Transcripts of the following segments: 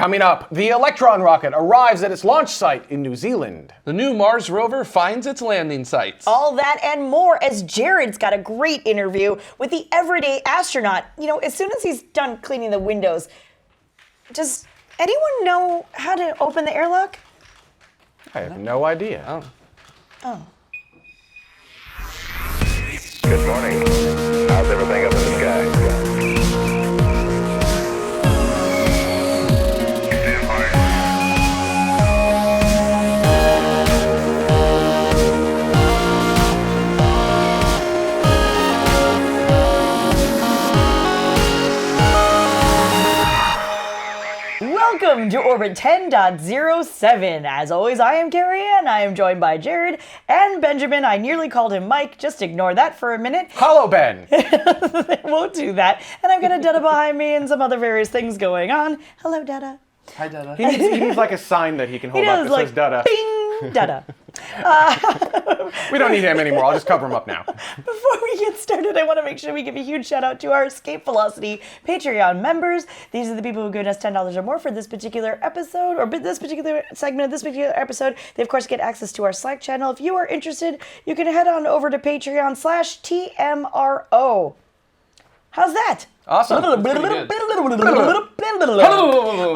Coming up, the Electron rocket arrives at its launch site in New Zealand. The new Mars rover finds its landing sites. All that and more, as Jared's got a great interview with the everyday astronaut. You know, as soon as he's done cleaning the windows, does anyone know how to open the airlock? I have no idea. Oh. Good morning. How's everything up in the sky? Welcome to Orbit 10.07. As always, I am Carrie Ann. I am joined by Jared and Benjamin. I nearly called him Mike. Just ignore that for a minute. Hello, Ben. Won't do that. And I've got a Dada behind me and some other various things going on. Hello, Dada. Hi, Dada. He needs like a sign that he can hold up that says Dada. Bing, Dada. We don't need him anymore. I'll just cover him up now. Before we get started, I want to make sure we give a huge shout out to our Escape Velocity Patreon members. These are the people who give us $10 or more for this particular episode, or this particular segment of this particular episode. They, of course, get access to our Slack channel. If you are interested, you can head on over to Patreon/TMRO. How's that? Awesome. All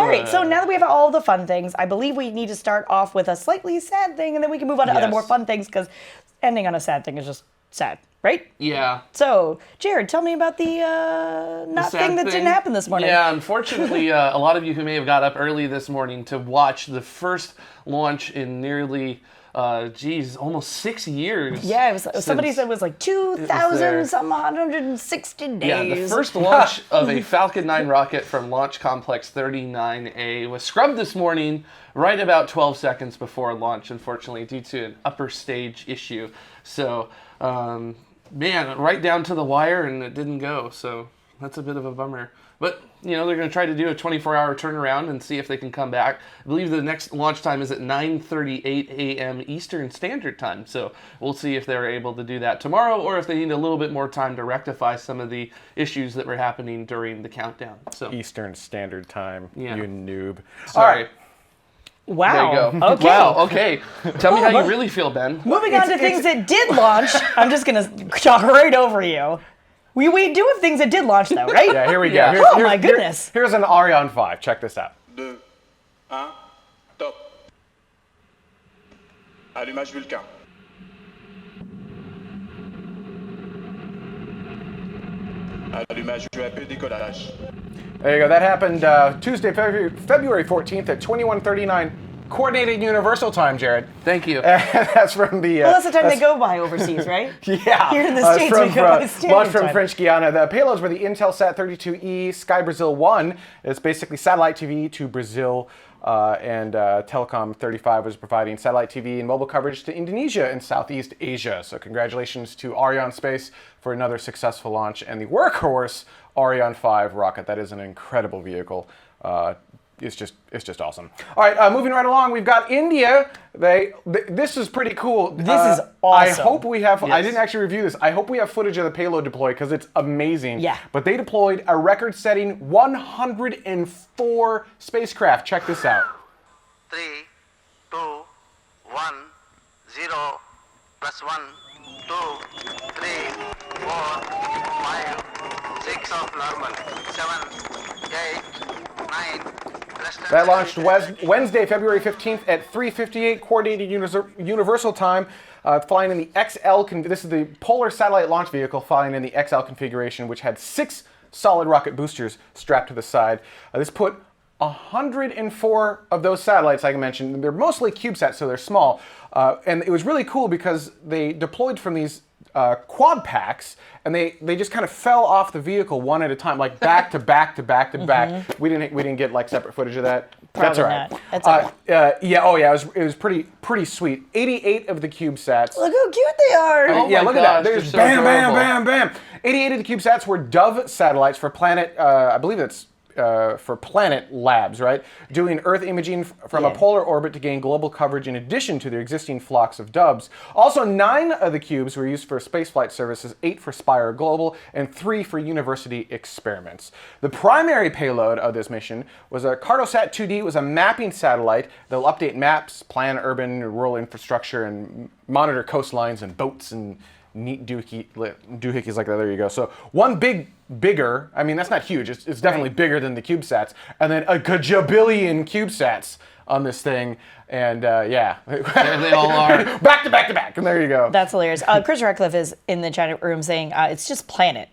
right, so now that we have all the fun things, I believe we need to start off with a slightly sad thing, and then we can move on to other more fun things, because ending on a sad thing is just sad, right? Yeah. So, Jared, tell me about the thing that didn't happen this morning. Yeah, unfortunately, a lot of you who may have got up early this morning to watch the first launch in nearly... almost 6 years. Yeah, it was, somebody said it was like 2,160 days. Yeah, the first launch of a Falcon 9 rocket from Launch Complex 39A was scrubbed this morning right about 12 seconds before launch, unfortunately, due to an upper stage issue. So, man, right down to the wire, and it didn't go. So that's a bit of a bummer. But, you know, they're going to try to do a 24-hour turnaround and see if they can come back. I believe the next launch time is at 9:38 a.m. Eastern Standard Time. So we'll see if they're able to do that tomorrow, or if they need a little bit more time to rectify some of the issues that were happening during the countdown. So Eastern Standard Time, you noob. Sorry. All right. Wow. There you go. Okay. Wow, okay. Tell me how you really feel, Ben. Moving on to things that did launch, I'm just going to talk right over you. We do have things that did launch, though, right? Yeah, here we go. Yeah. Oh, my goodness. Here's an Ariane 5. Check this out. 2, 1, top. Allumage Vulcain. Allumage UAP, décollage. There you go. That happened Tuesday, February 14th at 21:39 Coordinated Universal Time, Jared. Thank you. That's from the... Well, that's the time they go by overseas, right? Yeah. Here in the States, we go by standard launched from time. French Guiana. The payloads were the Intelsat 32E Sky Brazil 1. It's basically satellite TV to Brazil, and Telecom 35 was providing satellite TV and mobile coverage to Indonesia and Southeast Asia. So congratulations to Ariane Space for another successful launch, and the workhorse Ariane 5 rocket. That is an incredible vehicle. It's just awesome. All right, moving right along, we've got India. This is pretty cool. This is awesome. I hope we have. I Yes. didn't actually review this. I hope we have footage of the payload deploy, because it's amazing. Yeah. But they deployed a record-setting 104 spacecraft. Check this out. 3, 2, 1, 0, plus 1, 2, 3, 4, 5, 6 of normal, 7, 8, 9. That launched Wednesday, February 15th at 3:58 Coordinated Universal Time, flying in the XL. This is the Polar Satellite Launch Vehicle, flying in the XL configuration, which had 6 solid rocket boosters strapped to the side. This put 104 of those satellites, like I mentioned. They're mostly CubeSats, so they're small. And it was really cool because they deployed from these quad packs, and they just kind of fell off the vehicle one at a time, like back to back to back to back. We didn't get like separate footage of that. That's all right. not. That's all right. It was pretty sweet. 88 of the CubeSats. Look how cute they are. Oh Yeah, my look at gosh, that. There's they're so bam, bam, adorable. bam, bam. 88 of the CubeSats were Dove satellites for Planet. I believe that's for Planet Labs, right? Doing Earth imaging from a polar orbit to gain global coverage in addition to their existing flocks of doves. Also, 9 of the cubes were used for spaceflight services, 8 for Spire Global, and 3 for university experiments. The primary payload of this mission was a Cartosat 2D. It was a mapping satellite that will update maps, plan urban and rural infrastructure, and monitor coastlines and boats and neat doohickeys like that. There you go. So one bigger, I mean, that's not huge. It's definitely bigger than the CubeSats. And then a gajabillion CubeSats on this thing. And yeah. There they all are. Back to back to back. And there you go. That's hilarious. Chris Radcliffe is in the chat room saying it's just Planet.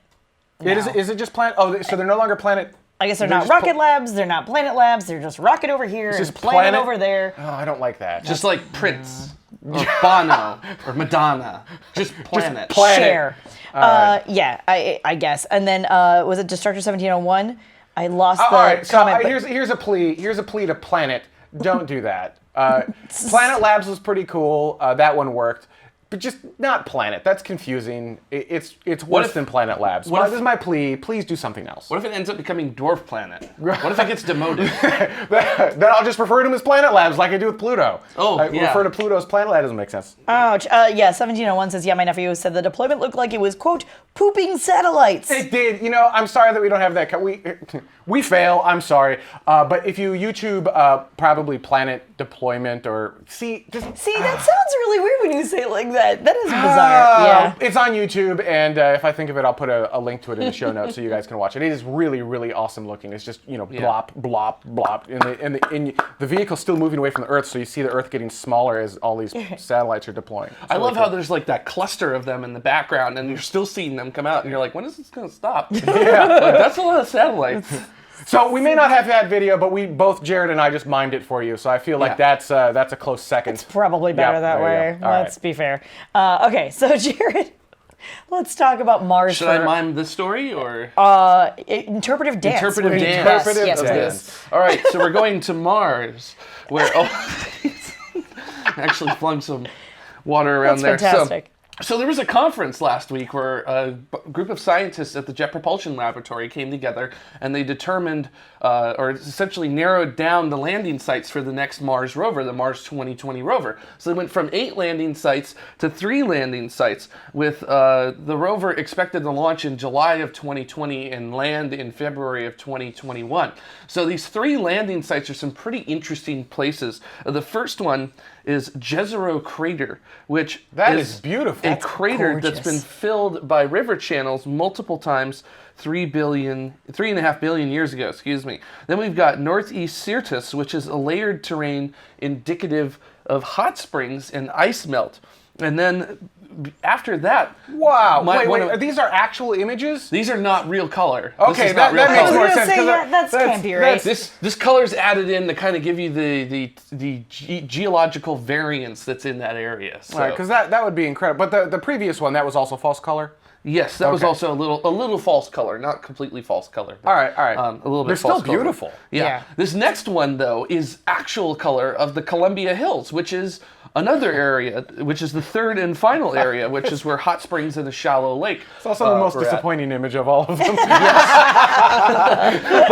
Is it just Planet? Oh, so they're no longer Planet. I guess they're not Rocket Labs, they're not Planet Labs, they're just Rocket over here and just Planet over there. Oh, I don't like that. Just like Prince, or Bono, or Madonna. Just Planet. Share. Yeah, I guess. And then, was it Destructor 1701? I lost the all right, comment. so here's a plea. Here's a plea to Planet. Don't do that. Planet Labs was pretty cool. That one worked. But just not Planet. That's confusing. It's worse than Planet Labs. This is my plea. Please do something else. What if it ends up becoming Dwarf Planet? What if it gets demoted? Then I'll just refer to them as Planet Labs like I do with Pluto. I refer to Pluto as Planet Labs. Doesn't make sense. Ouch. Yeah, 1701 says, yeah, my nephew said the deployment looked like it was, quote, pooping satellites. It did. You know, I'm sorry that we don't have that. We fail. I'm sorry. But if you YouTube probably Planet deployment or see, that sounds really weird when you say it like that. That is bizarre. Yeah. It's on YouTube, and if I think of it, I'll put a link to it in the show notes so you guys can watch it. It is really, really awesome looking. It's just, blop, blop, blop. And the vehicle's still moving away from the Earth, so you see the Earth getting smaller as all these satellites are deploying. I love how there's like that cluster of them in the background, and you're still seeing them come out, and you're like, when is this going to stop? Yeah. Like, that's a lot of satellites. So we may not have that video, but Jared and I just mimed it for you. So I feel like that's a close second. It's probably better that way. Let's be fair. Okay, so Jared, let's talk about Mars. Should I mime this story or? Interpretive dance. Interpretive dance. Interpretive dance. All right, so we're going to Mars, where actually flung some water around there. Fantastic. So there was a conference last week where a group of scientists at the Jet Propulsion Laboratory came together and they determined, or essentially narrowed down the landing sites for the next Mars rover, the Mars 2020 rover. So they went from 8 landing sites to 3 landing sites, with the rover expected to launch in July of 2020 and land in February of 2021. So these 3 landing sites are some pretty interesting places. The first one is Jezero Crater, which is beautiful. A crater that's been filled by river channels multiple times 3.5 billion years ago, excuse me. Then we've got Northeast Syrtis, which is a layered terrain indicative of hot springs and ice melt. And then after that... Wow. Wait, these are actual images? These are not real color. Okay, that makes more sense. That's can't be right. This color's added in to kind of give you the geological variance that's in that area. So. Right, because that would be incredible. But the previous one, that was also false color? Yes, that was also a little false color, not completely false color. All right. A little bit. They're false still beautiful. Color. Yeah. This next one though is actual color of the Columbia Hills, which is another area, which is the 3rd and final area, which is where hot springs in a shallow lake. It's also the most disappointing image of all of them. But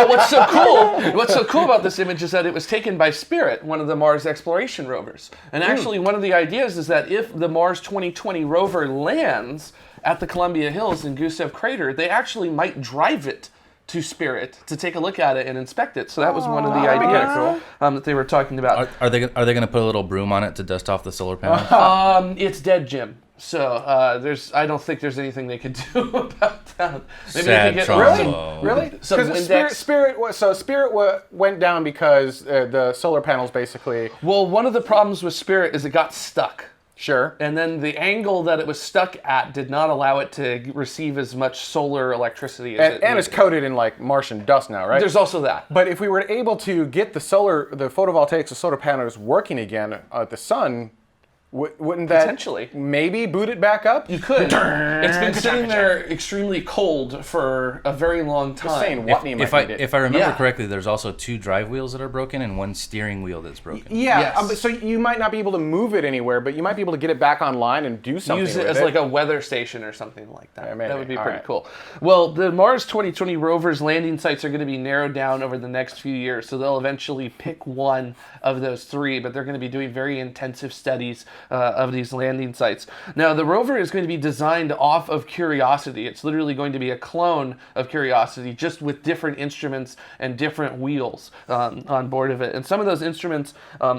what's so cool about this image is that it was taken by Spirit, one of the Mars exploration rovers. And actually, one of the ideas is that if the Mars 2020 rover lands at the Columbia Hills in Gusev Crater, they actually might drive it to Spirit to take a look at it and inspect it. So that was one of the ideas that they were talking about. Are they going to put a little broom on it to dust off the solar panels? It's dead, Jim. So I don't think there's anything they could do about that. Maybe Sad they could Trumbo. Really? Because Spirit went down because the solar panels basically. Well, one of the problems with Spirit is it got stuck. Sure. And then the angle that it was stuck at did not allow it to receive as much solar electricity as it needed. And it's coated in like Martian dust now, right? There's also that. But if we were able to get the photovoltaics, the solar panels working again at the sun, Wouldn't that Potentially. maybe boot it back up? You could. It's been sitting there extremely cold for a very long time. Just saying, Watney might need it. If I remember Yeah. correctly, there's also 2 drive wheels that are broken and 1 steering wheel that's broken. Yeah, Yes. so you might not be able to move it anywhere, but you might be able to get it back online and do something Use it with as like a weather station or something like that. Yeah, maybe. That would be All pretty right. cool. Well, the Mars 2020 rover's landing sites are going to be narrowed down over the next few years, so they'll eventually pick one of those 3, but they're going to be doing very intensive studies of these landing sites. Now, the rover is going to be designed off of Curiosity. It's literally going to be a clone of Curiosity, just with different instruments and different wheels on board of it. And some of those instruments,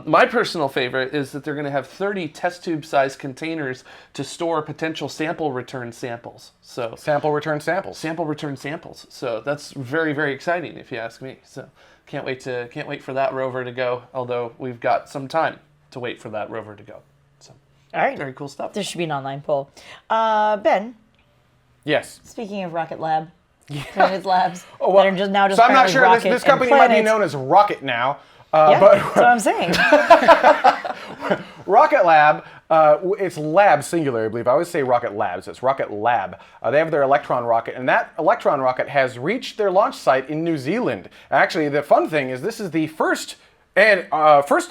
my personal favorite is that they're going to have 30 test tube size containers to store potential sample return samples. So Sample return samples. sample return samples. So that's very, very exciting if you ask me. So can't wait for that rover to go, although we've got some time to wait for that rover to go. So All right. very cool stuff. There should be an online poll. Ben, Yes. speaking of Rocket Lab, Planet Labs, Oh, well, that are just now just so I'm not powering sure Rocket this and company might be Planet. known as Rocket now. Yeah, But that's what I'm saying. Rocket Lab, it's lab singular, I believe. I always say Rocket Labs. It's Rocket Lab. They have their Electron rocket, and that Electron rocket has reached their launch site in New Zealand. Actually, the fun thing is this is the first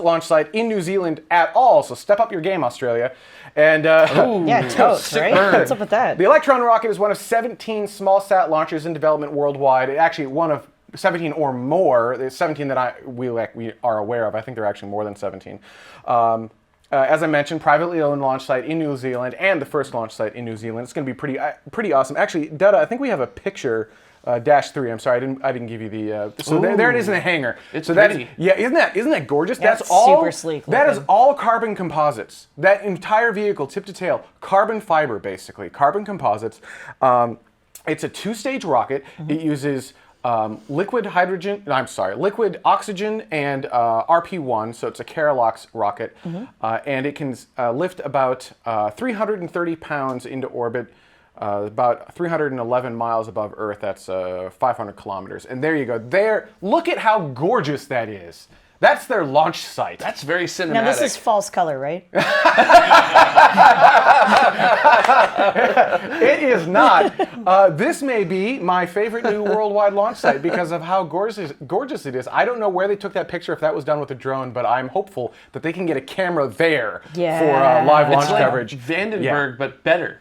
launch site in New Zealand at all. So step up your game, Australia. And Yeah, totes, right? burn. What's up with that? the Electron rocket is one of 17 small sat launchers in development worldwide. Actually, one of 17 or more. There's 17 that we are aware of. I think there are actually more than 17. As I mentioned, privately owned launch site in New Zealand and the first launch site in New Zealand. It's going to be pretty awesome. Actually, Dada, I think we have a picture. -3. I'm sorry, I didn't give you the. So there it is in the hangar. It's so pretty. Yeah, isn't that gorgeous? Yeah, That's it's all super sleek That is looking. all carbon composites. That entire vehicle, tip to tail, carbon fiber basically, carbon composites. It's a 2-stage rocket. It uses liquid oxygen and RP1, so it's a Keralox rocket, and it can lift about 330 pounds into orbit. About 311 miles above Earth. That's 500 kilometers. And there you go. Look at how gorgeous that is. That's their launch site. That's very cinematic. Now, this is false color, right? It is not. This may be my favorite new worldwide launch site because of how gorgeous it is. I don't know where they took that picture, if that was done with a drone, but I'm hopeful that they can get a camera there for live It's launch like coverage. Vandenberg, but better.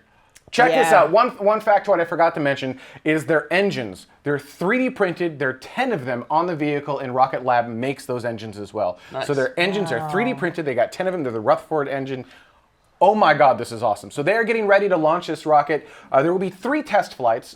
Check this Yeah. out. One factoid I forgot to mention is their engines. They're 3D printed. There are 10 of them on the vehicle, and Rocket Lab makes those engines as well. Nice. So their engines are 3D printed. They got 10 of them. They're the Rutherford engine. Oh my God, this is awesome. So they are getting ready to launch this rocket. There will be 3 test flights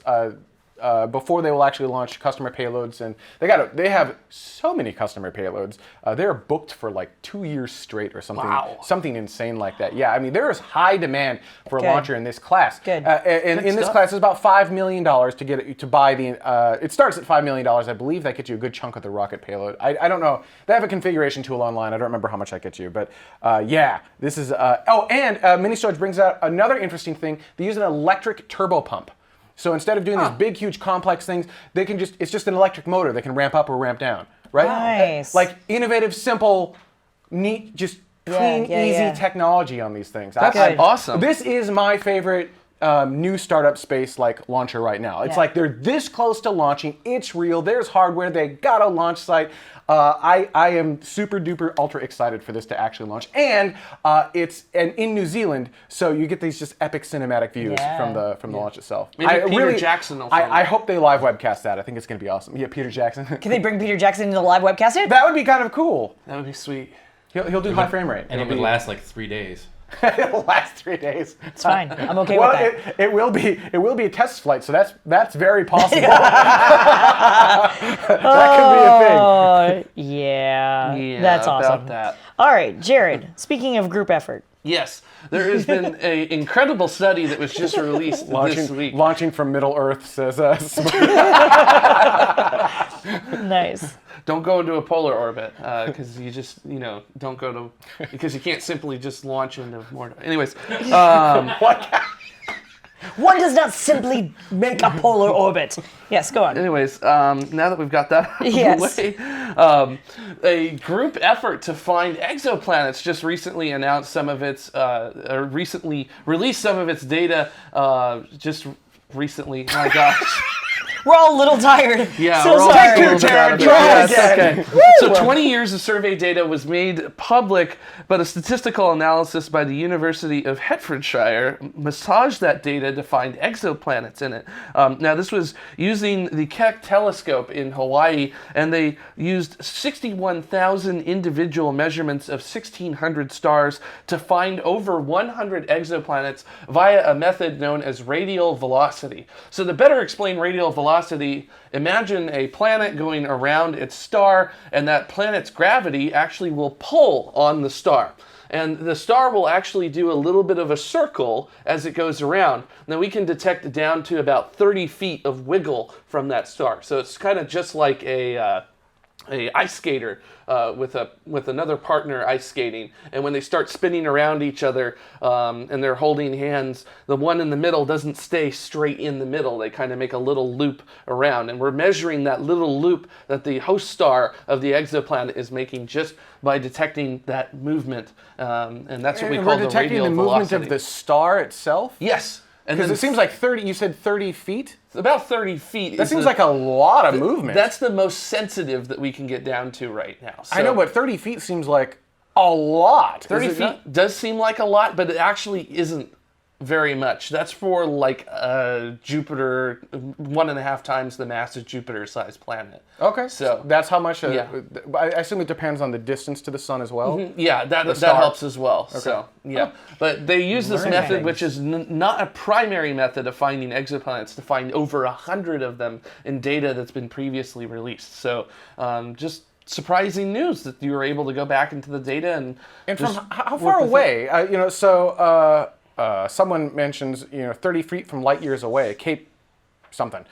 before they will actually launch customer payloads, and they have so many customer payloads. They're booked for like 2 years straight or something. Wow. Something insane like that. Yeah, I mean there is high demand for a Good. launcher in this class. Good. And in this stuff. class, it's about $5 million to get it, to buy the. It starts at $5 million. I believe that gets you a good chunk of the rocket payload. I don't know. They have a configuration tool online. I don't remember how much that gets you, but yeah, this is. Mini Storage brings out another interesting thing. They use an electric turbo pump. So instead of doing these big, huge, complex things, they can it's just an electric motor. They can ramp up or ramp down, right? Nice. Like innovative, simple, neat, just clean, easy technology on these things. That's Good. awesome. This is my favorite new startup space like launcher right now. It's Yeah. like they're this close to launching. It's real. There's hardware. They got a launch site. I am super duper ultra excited for this to actually launch, and it's in New Zealand, so you get these just epic cinematic views Yeah. from the launch itself. Maybe Peter Jackson will film I it. hope they live webcast that. I think it's going to be awesome. Yeah, Peter Jackson. Can they bring Peter Jackson into the live webcast it? That would be kind of cool. That would be sweet. He'll do high frame rate. And it would last like 3 days. It'll last 3 days. It's fine. I'm okay Well, with that. it will be a test flight, so that's very possible. That could be a thing. Oh, yeah. Yeah, That's about awesome. that. All right, Jared, speaking of group effort. Yes, there has been an incredible study that was just released this week. Launching from Middle Earth, says Nice. Don't go into a polar orbit because you just, don't go to, because you can't simply just launch into more. Anyways, One does not simply make a polar orbit. Yes, go on. Anyways, now that we've got that out of Yes. the way, a group effort to find exoplanets just recently announced some of its, or recently released some of its data. Just recently, my gosh. We're all a little tired. Yeah, so we're all sorry. a little bit out of it. Jared, Yes, okay. So 20 years of survey data was made public, but a statistical analysis by the University of Hertfordshire massaged that data to find exoplanets in it. Now, this was using the Keck telescope in Hawaii, and they used 61,000 individual measurements of 1,600 stars to find over 100 exoplanets via a method known as radial velocity. So to better explain radial velocity, imagine a planet going around its star, and that planet's gravity actually will pull on the star. And the star will actually do a little bit of a circle as it goes around. Now we can detect down to about 30 feet of wiggle from that star. So it's kind of just like a ice skater with another partner ice skating, and when they start spinning around each other and they're holding hands, the one in the middle doesn't stay straight in the middle. They kind of make a little loop around, and we're measuring that little loop that the host star of the exoplanet is making just by detecting that movement, and that's what we call the radial the movement velocity. of the star itself. Yes. And Because then it seems like 30. You said 30 feet. about 30 feet. That seems like a lot of movement. That's the most sensitive that we can get down to right now. So I know, but 30 feet seems like a lot. 30 Is it feet not? does seem like a lot, but it actually isn't very much. That's for like Jupiter, 1.5 times the mass of Jupiter-sized planet. Okay, So that's how much. yeah. I assume it depends on the distance to the sun as well. yeah, that star. helps as well. So yeah, but they use this Learning method, things. which is not a primary method of finding exoplanets, to find over 100 of them in data that's been previously released. So just surprising news that you were able to go back into the data and From just how work far with it. away? Someone mentions 30 feet from light years away, Cape something.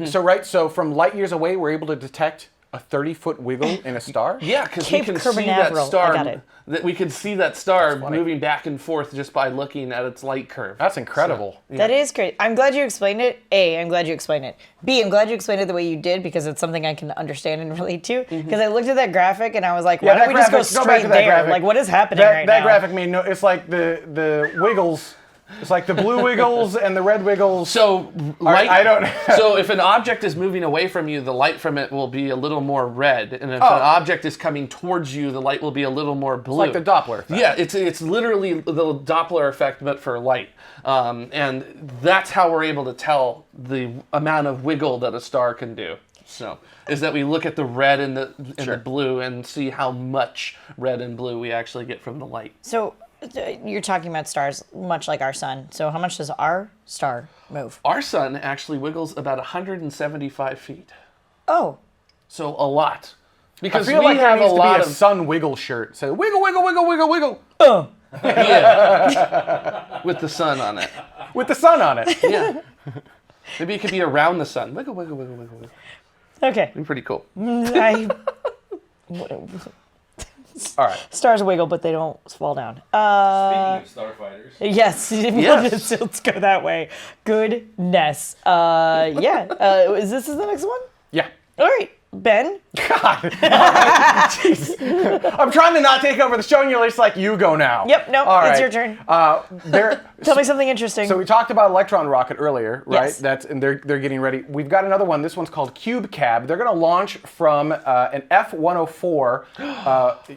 So from light years away, we're able to detect a 30-foot wiggle in a star. Yeah, because we Cape can see that Canaveral. star. I got it. That we can see that star funny. moving back and forth just by looking at its light curve. That's incredible. That is great. I'm glad you explained it. A, I'm glad you explained it. B, I'm glad you explained it the way you did, because it's something I can understand and relate to. Because I looked at that graphic and I was like, why don't we just go back straight to that there? graphic. Like, what is happening right that now? graphic made no. It's like the wiggles. It's like the blue wiggles and the red wiggles. So light. I don't. So if an object is moving away from you, the light from it will be a little more red, and if an object is coming towards you, the light will be a little more blue. like the Doppler effect. Yeah, it's literally the Doppler effect, but for light, and that's how we're able to tell the amount of wiggle that a star can do. So is that we look at the red and the blue and see how much red and blue we actually get from the light. So you're talking about stars much like our sun. So how much does our star move? Our sun actually wiggles about 175 feet. Oh, So a lot. I Because feel we like there have a needs to lot be a of sun wiggle shirt. Say wiggle, wiggle, wiggle, wiggle, wiggle, yeah. With the sun on it. with the sun on it. Yeah. Maybe it could be around the sun. Wiggle, wiggle, wiggle, wiggle, wiggle. okay. Be pretty cool. I, All right. stars wiggle, but they don't fall down. Speaking of starfighters. Yes, Yes. let's go that way. Goodness. Is this the next one? Yeah. All right, Ben. I'm trying to not take over the show, and you're just like, you go now. Yep, nope, All it's right. your turn. There. Tell me something interesting. So we talked about Electron rocket earlier, right? Yes. And they're getting ready. We've got another one. This one's called CubeCab. They're going to launch from an F-104.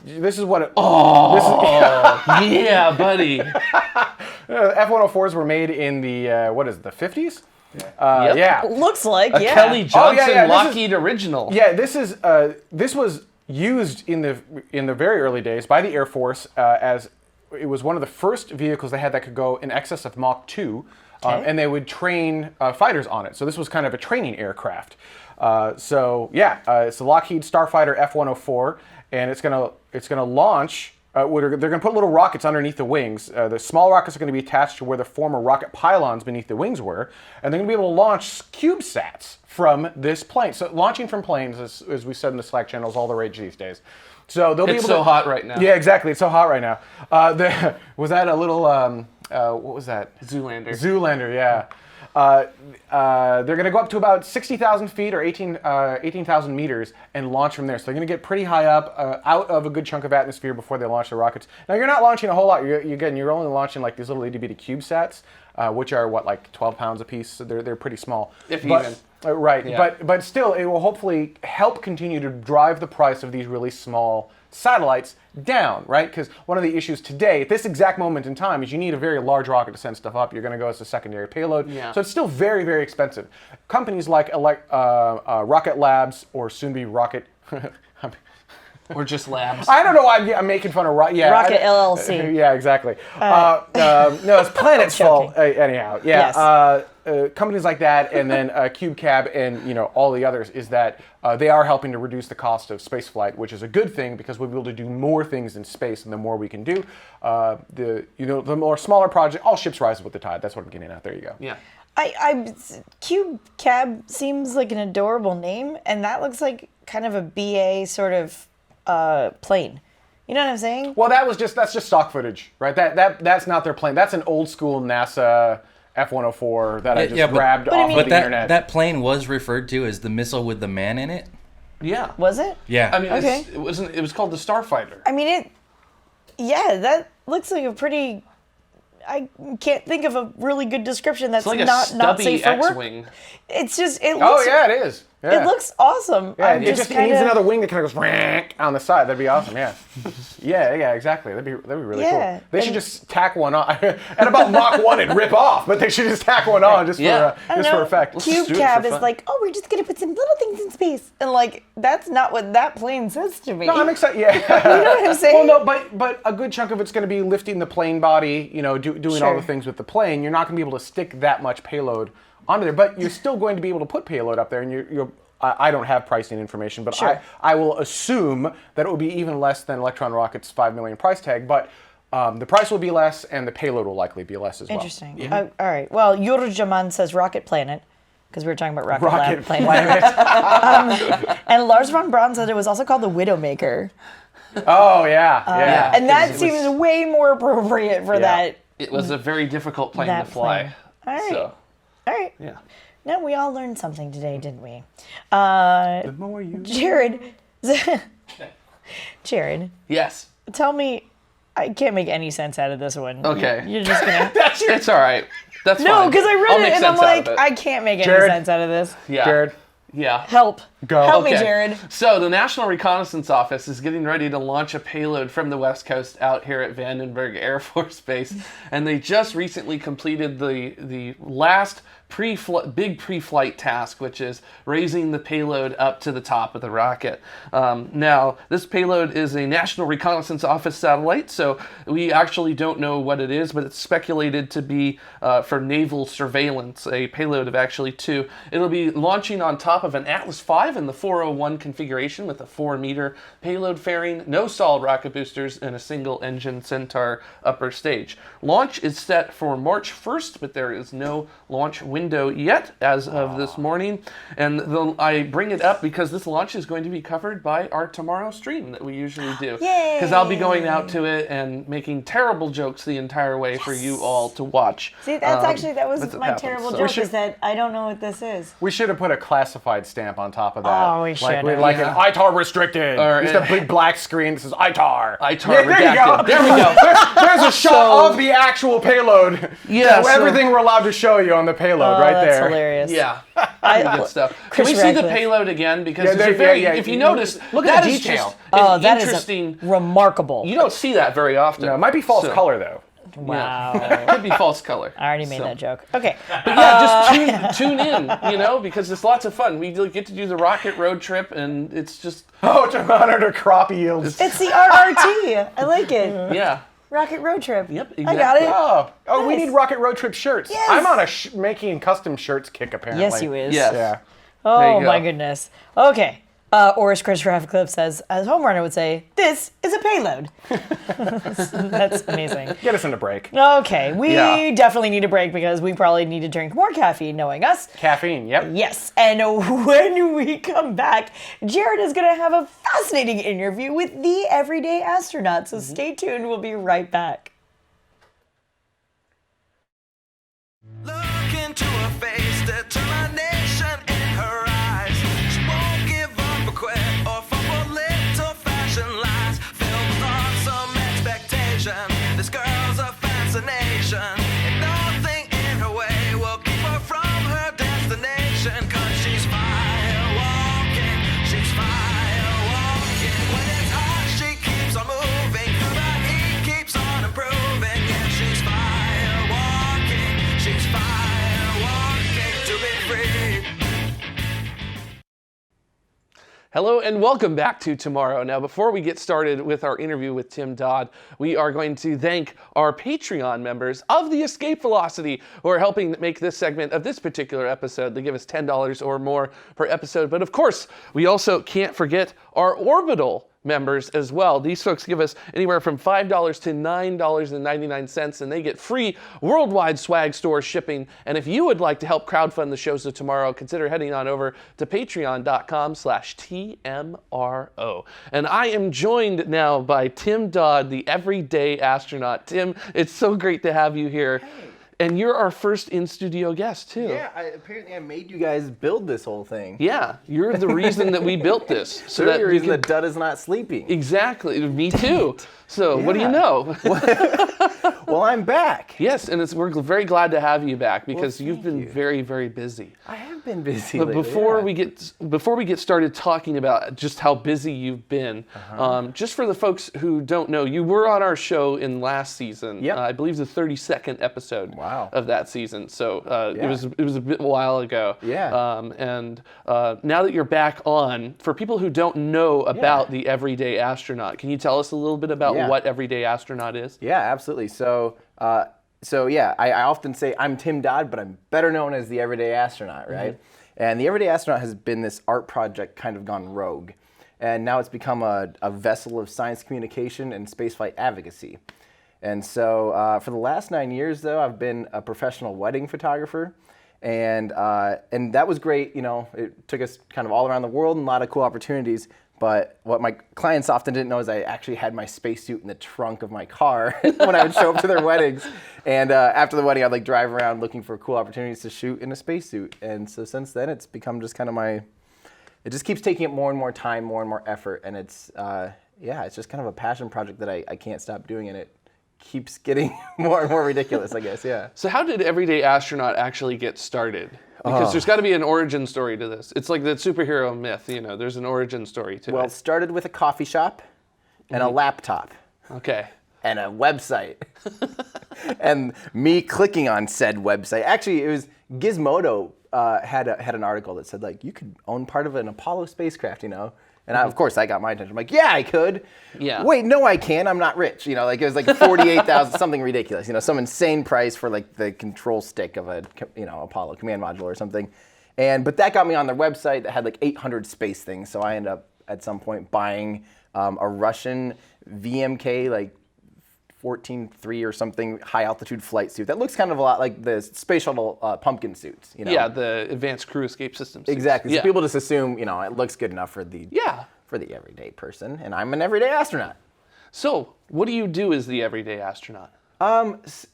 This is what it. Yeah, buddy. F-104s were made in the the 50s? Yep. Yeah. Looks like, A yeah. Kelly Johnson yeah, this Lockheed original. Yeah, this was used in the very early days by the Air Force as it was one of the first vehicles they had that could go in excess of Mach 2, and they would train fighters on it. So this was kind of a training aircraft. It's the Lockheed Starfighter F-104, and it's gonna launch. They're going to put little rockets underneath the wings. The small rockets are going to be attached to where the former rocket pylons beneath the wings were, and they're going to be able to launch CubeSats from this plane. So launching from planes, as we said in the Slack channel, is all the rage these days. So they'll be It's able so hot right now. Yeah, exactly. It's so hot right now. Was that a little what was that? Zoolander. Zoolander, yeah. They're going to go up to about 60,000 feet or 18,000 meters and launch from there. So they're going to get pretty high up, out of a good chunk of atmosphere before they launch the rockets. Now, you're not launching a whole lot. You're only launching like these little itty-bitty CubeSats, which are, like 12 pounds a piece. So they're pretty small. If even. Right, Yeah. but still, it will hopefully help continue to drive the price of these really small satellites down, right? Because one of the issues today, at this exact moment in time, is you need a very large rocket to send stuff up. You're going to go as a secondary payload. Yeah. So it's still very, very expensive. Companies like Rocket Labs or soon-to-be Rocket... Or just labs. I don't know why I'm making fun of Rocket LLC. Yeah, exactly. No, it's Planet's fault. Anyhow, yeah. Yes. Companies like that, and then CubeCab, and all the others, is that they are helping to reduce the cost of spaceflight, which is a good thing because we'll be able to do more things in space, and the more we can do, the more smaller project. All ships rise with the tide. That's what I'm getting at. There you go. Yeah. CubeCab seems like an adorable name, and that looks like kind of a BA sort of plane. You know what I'm saying? Well, that's just stock footage, right? That's not their plane. That's an old school NASA F-104 that I just grabbed off of the internet. That plane was referred to as the missile with the man in it. Yeah. Was it? Yeah. I mean, Okay. it was called the Starfighter. I mean, that looks like a pretty... I can't think of a really good description that's It's like a not stubby safe for work. X-wing. It's just, it Oh looks... yeah, it is. Yeah. It looks awesome. Yeah, I'm it just needs another wing that kind of goes on the side. That'd be awesome. Yeah, yeah, exactly. That'd be really Yeah, cool. They should just tack one on. At about Mach 1, it'd rip off, but they should just tack one on just for effect. CubeCab is like, oh, we're just gonna put some little things in space, and like that's not what that plane says to me. No, I'm excited. Yeah, You know what I'm saying? Well, no, but a good chunk of it's going to be lifting the plane body. Doing all Sure. the things with the plane. You're not going to be able to stick that much payload onto there, but you're still going to be able to put payload up there, and you're I don't have pricing information, but Sure. I will assume that it will be even less than Electron Rocket's $5 million price tag, but the price will be less, and the payload will likely be less as well. Interesting. All right. Well, Yurjaman says Rocket Planet, because we were talking about Rocket Lab Planet. And Lars von Braun said it was also called the Widowmaker. Oh, yeah. And that seems way more appropriate for that. It was a very difficult plane That to fly. plane. All right. So, All right. yeah. No, we all learned something today, didn't we? The more you... Jared, Yes. tell me, I can't make any sense out of this one. Okay. You're just gonna... It's all right. That's No, fine. because I I'll read make it and I'm sense out like, of it. I can't make any Jared. sense out of this. Yeah. Jared, Yeah. Help. Go. Help me, Okay. Jared. So the National Reconnaissance Office is getting ready to launch a payload from the West Coast out here at Vandenberg Air Force Base, and they just recently completed the last big pre-flight task, which is raising the payload up to the top of the rocket. Now, this payload is a National Reconnaissance Office satellite, so we actually don't know what it is, but it's speculated to be for naval surveillance, a payload of actually 2. It'll be launching on top of an Atlas V in the 401 configuration with a 4-meter payload fairing, no solid rocket boosters, and a single-engine Centaur upper stage. Launch is set for March 1st, but there is no launch window yet as of this morning. And I bring it up because this launch is going to be covered by our tomorrow stream that we usually do. Yay! Because I'll be going out to it and making terrible jokes the entire way for you all to watch. See, that was that's what my happens. terrible So- joke, is that I don't know what this is. We should have put a classified stamp on top of that. Oh, we should have. Like an ITAR restricted. Or, Just a big black screen that says ITAR. ITAR Yeah, there you go. redacted. There we go. There's a shot of the actual payload. Yeah, So so- everything we're allowed to show you on the payload right That's there. hilarious. Yeah. Pretty good stuff. Can Chris we see the Radcliffe. payload again? Because Yeah, it's there- a very, yeah, yeah. if you notice, Look at that the is detail. just Oh, an that is interesting. remarkable. You don't see that very often. No, it might be false So- color though. Wow. Could be false color. I already made that joke. Okay. But yeah, just tune in, because it's lots of fun. We get to do the rocket road trip, and it's just, Oh, it's a monitor crop yields. It's the RRT. I like it. yeah. Rocket road trip. Yep, I got it. Oh, we Nice. need rocket road trip shirts. Yes. I'm on a making custom shirts kick apparently. Yes, you is. Yes. Yeah. There Oh you my go. goodness. Okay. Oris Chris Radcliffe says, as Home Runner would say, this is a payload. That's amazing. Get us in a break. Okay, we Yeah. definitely need a break because we probably need to drink more caffeine, knowing us. Caffeine. Yep. Yes, and when we come back, Jared is going to have a fascinating interview with the everyday astronaut, so stay tuned. We'll be right back. attention, 'cause she's fire walking. She's fire walking. When it's hot, she keeps on moving. Through the heat, keeps on improving. Yeah, she's fire walking. She's fire walking to be free. Hello and welcome back to Tomorrow. Now, before we get started with our interview with Tim Dodd, we are going to thank our Patreon members of the Escape Velocity who are helping make this segment of this particular episode. They give us $10 or more per episode. But of course, we also can't forget our Orbital members as well. These folks give us anywhere from $5 to $9.99, and they get free worldwide swag store shipping. And if you would like to help crowdfund the shows of tomorrow, consider heading on over to patreon.com/TMRO. And I am joined now by Tim Dodd, the everyday astronaut. Tim, it's so great to have you here. Hey. And you're our first in-studio guest, too. Yeah, apparently I made you guys build this whole thing. Yeah, you're the reason that we built this. So that's the reason that Dodd is not sleeping. Exactly, me too. So what do you know? Well, I'm back. Yes, and we're very glad to have you back because you've been very, very busy. I have been busy But lately, before we get started talking about just how busy you've been, just for the folks who don't know, you were on our show in last season. Yep. I believe the 32nd episode of that season. So Yeah. it was a bit while ago. Yeah. And now that you're back on, for people who don't know about the Everyday Astronaut, can you tell us a little bit about what Everyday Astronaut is? Yeah, absolutely. So I often say I'm Tim Dodd, but I'm better known as the Everyday Astronaut, right? And the Everyday Astronaut has been this art project kind of gone rogue. And now it's become a vessel of science communication and spaceflight advocacy. And so for the last 9 years, though, I've been a professional wedding photographer. And that was great. You know, it took us kind of all around the world and a lot of cool opportunities. But what my clients often didn't know is I actually had my spacesuit in the trunk of my car when I would show up to their weddings. And after the wedding, I'd like drive around looking for cool opportunities to shoot in a spacesuit. And so since then, it's become just kind of it just keeps taking up more and more time, more and more effort. And it's just kind of a passion project that I can't stop doing. And it keeps getting more and more ridiculous, I guess, yeah. So how did Everyday Astronaut actually get started? Because there's got to be an origin story to this. It's like the superhero myth, you know, there's an origin story to it. Well, it started with a coffee shop and a laptop. Okay. And a website. And me clicking on said website. Actually, it was Gizmodo had an article that said, like, you could own part of an Apollo spacecraft, you know? And of course, I got my attention. I'm like, yeah, I could. Yeah. Wait, no, I can't. I'm not rich. You know, like it was like 48,000, something ridiculous. You know, some insane price for like the control stick of a, Apollo command module or something. But that got me on their website that had like 800 space things. So I ended up at some point buying a Russian VMK like 14-3 or something high altitude flight suit that looks kind of a lot like the space shuttle pumpkin suits. You know? Yeah, the advanced crew escape system suits. Exactly. Yeah. So people just assume, it looks good enough for the everyday person, and I'm an everyday astronaut. So, what do you do as the Everyday Astronaut?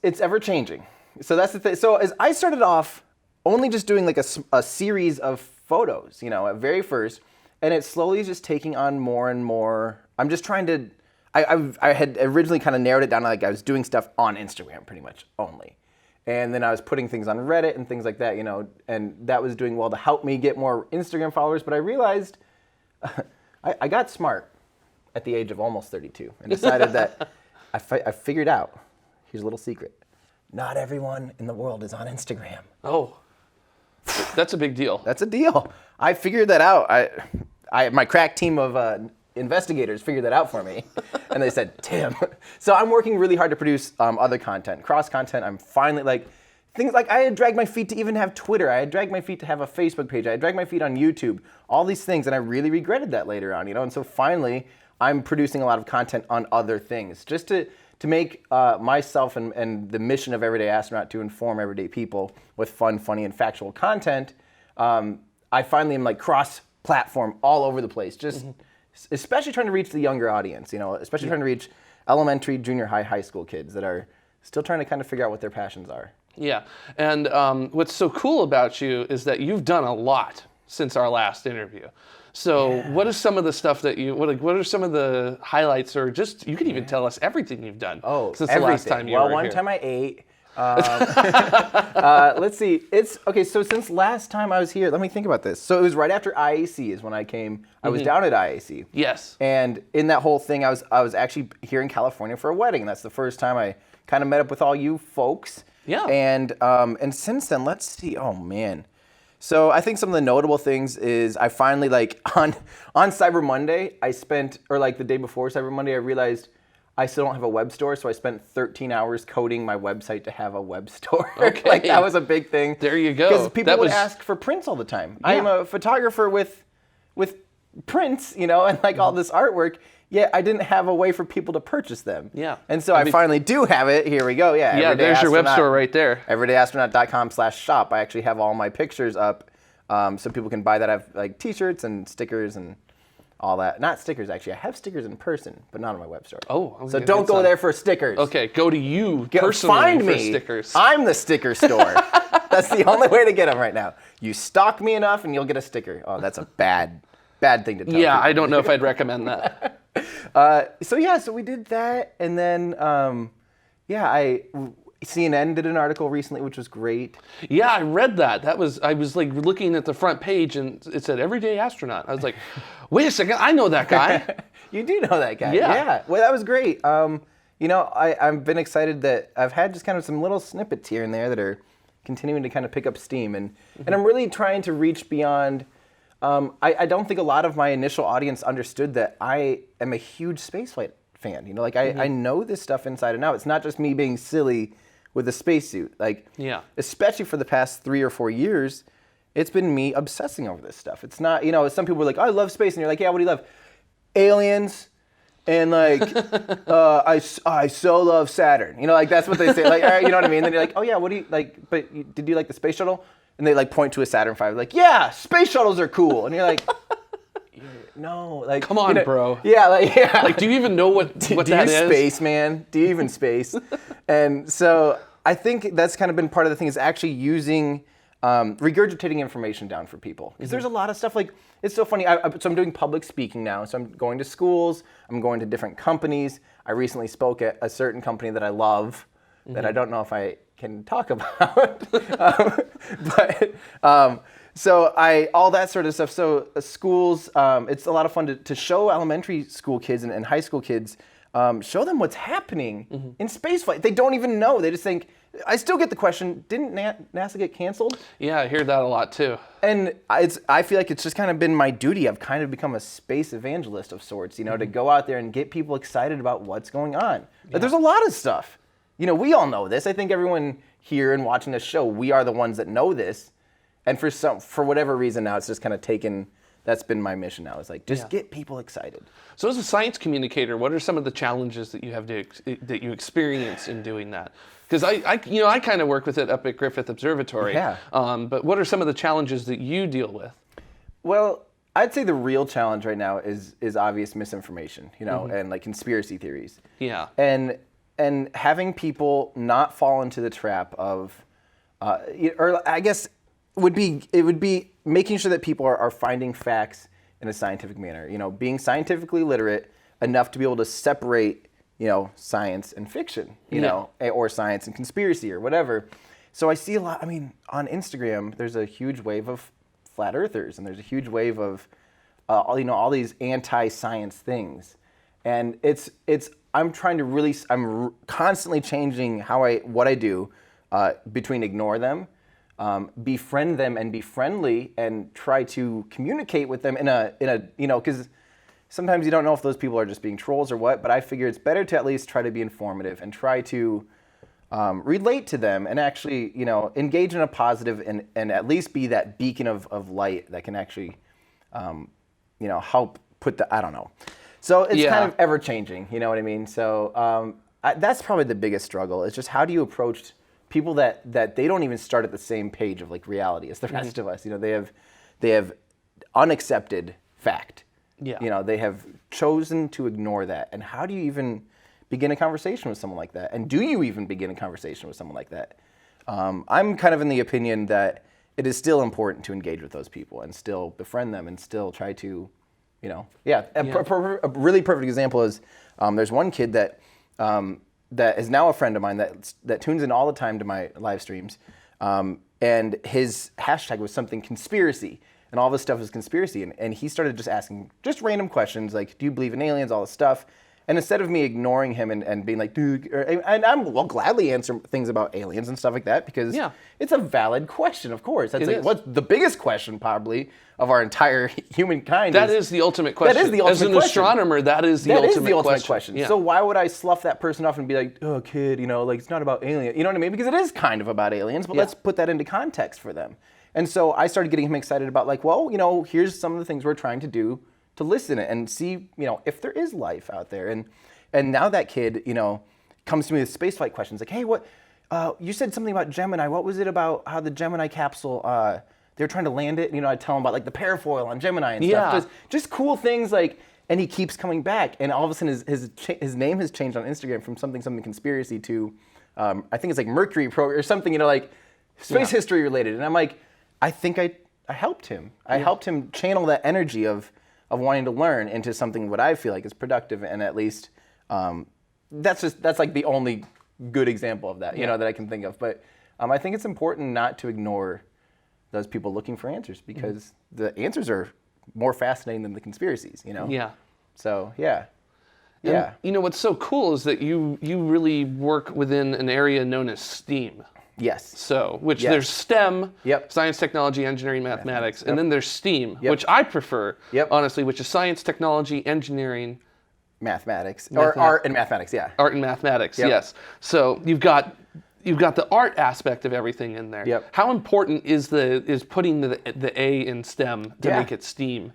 It's ever changing. So that's the thing. So as I started off only just doing like a series of photos, at very first, and it slowly is just taking on more and more. I'm just trying to. I had originally kind of narrowed it down to like I was doing stuff on Instagram pretty much only. And then I was putting things on Reddit and things like that, and that was doing well to help me get more Instagram followers. But I realized I got smart at the age of almost 32 and decided that I figured out, here's a little secret, not everyone in the world is on Instagram. Oh, that's a big deal. That's a deal. I figured that out. My crack team of investigators figured that out for me, and they said, Tim. So I'm working really hard to produce other content, cross content. I'm finally things like I had dragged my feet to even have Twitter. I had dragged my feet to have a Facebook page. I had dragged my feet on YouTube. All these things, and I really regretted that later on, And so finally, I'm producing a lot of content on other things, just to make myself and the mission of Everyday Astronaut to inform everyday people with fun, funny, and factual content. I finally am cross-platform all over the place, just. Especially trying to reach the younger audience, especially trying to reach elementary, junior high school kids that are still trying to kind of figure out what their passions are. Yeah, and what's so cool about you is that you've done a lot since our last interview. So what is some of the stuff that what are some of the highlights, or just, you could even tell us everything you've done since the last time you were here. Well, one time I ate. Let's see. It's okay. So since last time I was here, let me think about this. So it was right after IAC is when I came. I was down at IAC. Yes. And in that whole thing, I was actually here in California for a wedding. And that's the first time I kind of met up with all you folks. Yeah. And since then, let's see. Oh man. So I think some of the notable things is I finally on Cyber Monday, the day before Cyber Monday, I realized I still don't have a web store, so I spent 13 hours coding my website to have a web store. Okay. That was a big thing. There you go. Because people would ask for prints all the time. Yeah. I'm a photographer with prints, and all this artwork. Yet I didn't have a way for people to purchase them. Yeah. And so I finally do have it. Here we go. Yeah. Yeah, there's your web store right there. Everydayastronaut.com/shop. I actually have all my pictures up, so people can buy that. I have T-shirts and stickers and all that. Not stickers, actually. I have stickers in person, but not on my web store. Oh, so don't go there for stickers. Okay, go to you personally find for me. stickers. I'm the sticker store. That's the only way to get them right now. You stalk me enough, and you'll get a sticker. Oh, that's a bad thing to tell. Yeah, people. I don't know if I'd recommend that. So we did that, and then CNN did an article recently, which was great. Yeah, I read that. I was looking at the front page, and it said Everyday Astronaut. I was like, wait a second, I know that guy. You do know that guy. Yeah. Well, that was great. I've been excited that I've had just kind of some little snippets here and there that are continuing to kind of pick up steam, and I'm really trying to reach beyond. I don't think a lot of my initial audience understood that I am a huge spaceflight fan. I know this stuff inside and out. It's not just me being silly with a spacesuit. Especially for the past 3 or 4 years, it's been me obsessing over this stuff. It's not, some people are like, oh, I love space. And you're like, yeah, what do you love? Aliens. And I so love Saturn. That's what they say. You know what I mean? Then you're like, oh yeah, what do you like? But did you like the space shuttle? And they point to a Saturn V. Like, yeah, space shuttles are cool. And you're like, no, come on, bro. Yeah, do you even know what that is? Do you space, man? Do you even space? And so I think that's kind of been part of the thing is actually using regurgitating information down for people. Because there's a lot of stuff it's so funny. So I'm doing public speaking now. So I'm going to schools. I'm going to different companies. I recently spoke at a certain company that I love that I don't know if I can talk about. All that sort of stuff. So schools, it's a lot of fun to show elementary school kids and high school kids, show them what's happening in spaceflight. They don't even know. They just think, I still get the question, didn't NASA get canceled? Yeah, I hear that a lot too. And I feel like it's just kind of been my duty. I've kind of become a space evangelist of sorts, to go out there and get people excited about what's going on. But there's a lot of stuff. We all know this. I think everyone here and watching this show, we are the ones that know this. And for whatever reason now, it's just kind of taken. That's been my mission now. Is get people excited. So as a science communicator, what are some of the challenges that you have that you experience in doing that? Because I kind of work with it up at Griffith Observatory. Yeah. But what are some of the challenges that you deal with? Well, I'd say the real challenge right now is obvious misinformation, and conspiracy theories. Yeah. And having people not fall into the trap of, or I guess it would be making sure that people are finding facts in a scientific manner. Being scientifically literate enough to be able to separate, science and fiction, or science and conspiracy or whatever. So I see a lot. On Instagram, there's a huge wave of flat earthers, and there's a huge wave of, all these anti-science things, and I'm constantly changing what I do between ignore them, befriend them, and be friendly, and try to communicate with them in a because sometimes you don't know if those people are just being trolls or what. But I figure it's better to at least try to be informative and try to relate to them and actually engage in a positive and at least be that beacon of light that can actually help put I don't know. So it's kind of ever changing, you know what I mean? So that's probably the biggest struggle. Is just how do you approach people that they don't even start at the same page of reality as the rest of us. They have unaccepted fact. Yeah. They have chosen to ignore that. And how do you even begin a conversation with someone like that? And do you even begin a conversation with someone like that? I'm kind of in the opinion that it is still important to engage with those people and still befriend them and still try to. A really perfect example is there's one kid that that is now a friend of mine that tunes in all the time to my live streams, and his hashtag was something conspiracy, and all this stuff was conspiracy, and he started just asking just random questions like, do you believe in aliens, all this stuff. And instead of me ignoring him and being like, dude, and I'll gladly answer things about aliens and stuff like that because it's a valid question, of course. That's what's the biggest question probably of our entire humankind. That is the ultimate question. That is the ultimate question. As an astronomer, that is the ultimate question. Yeah. So why would I slough that person off and be like, oh, kid, like it's not about aliens. You know what I mean? Because it is kind of about aliens, but let's put that into context for them. And so I started getting him excited about like, well, here's some of the things we're trying to do to listen and see, if there is life out there. And now that kid, comes to me with spaceflight questions like, hey, what, you said something about Gemini. What was it about how the Gemini capsule, they were trying to land it? I tell him about like the parafoil on Gemini and stuff. Just cool things like, and he keeps coming back. And all of a sudden his name has changed on Instagram from something conspiracy to, I think it's like Mercury or something, like space history related. And I'm like, I think I helped him. I helped him channel that energy of wanting to learn into something what I feel like is productive, and at least that's like the only good example of that, that I can think of. But I think it's important not to ignore those people looking for answers because the answers are more fascinating than the conspiracies, Yeah. So yeah. And, what's so cool is that you really work within an area known as STEAM. Yes. So, there's STEM, Yep. science, technology, engineering, mathematics, and then there's STEAM, which I prefer, honestly, which is science, technology, engineering, mathematics, or art and mathematics, Art and mathematics, yes. So you've got the art aspect of everything in there. Yep. How important is putting the A in STEM to make it STEAM?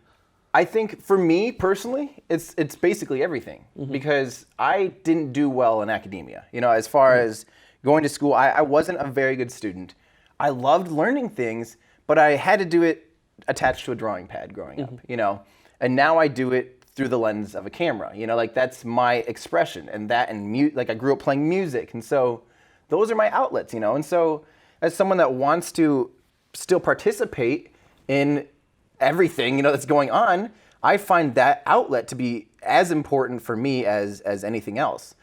I think for me personally, it's basically everything because I didn't do well in academia. As far as going to school, I wasn't a very good student. I loved learning things, but I had to do it attached to a drawing pad growing up, and now I do it through the lens of a camera, like that's my expression and like I grew up playing music. And so those are my outlets, and so as someone that wants to still participate in everything, that's going on, I find that outlet to be as important for me as anything else.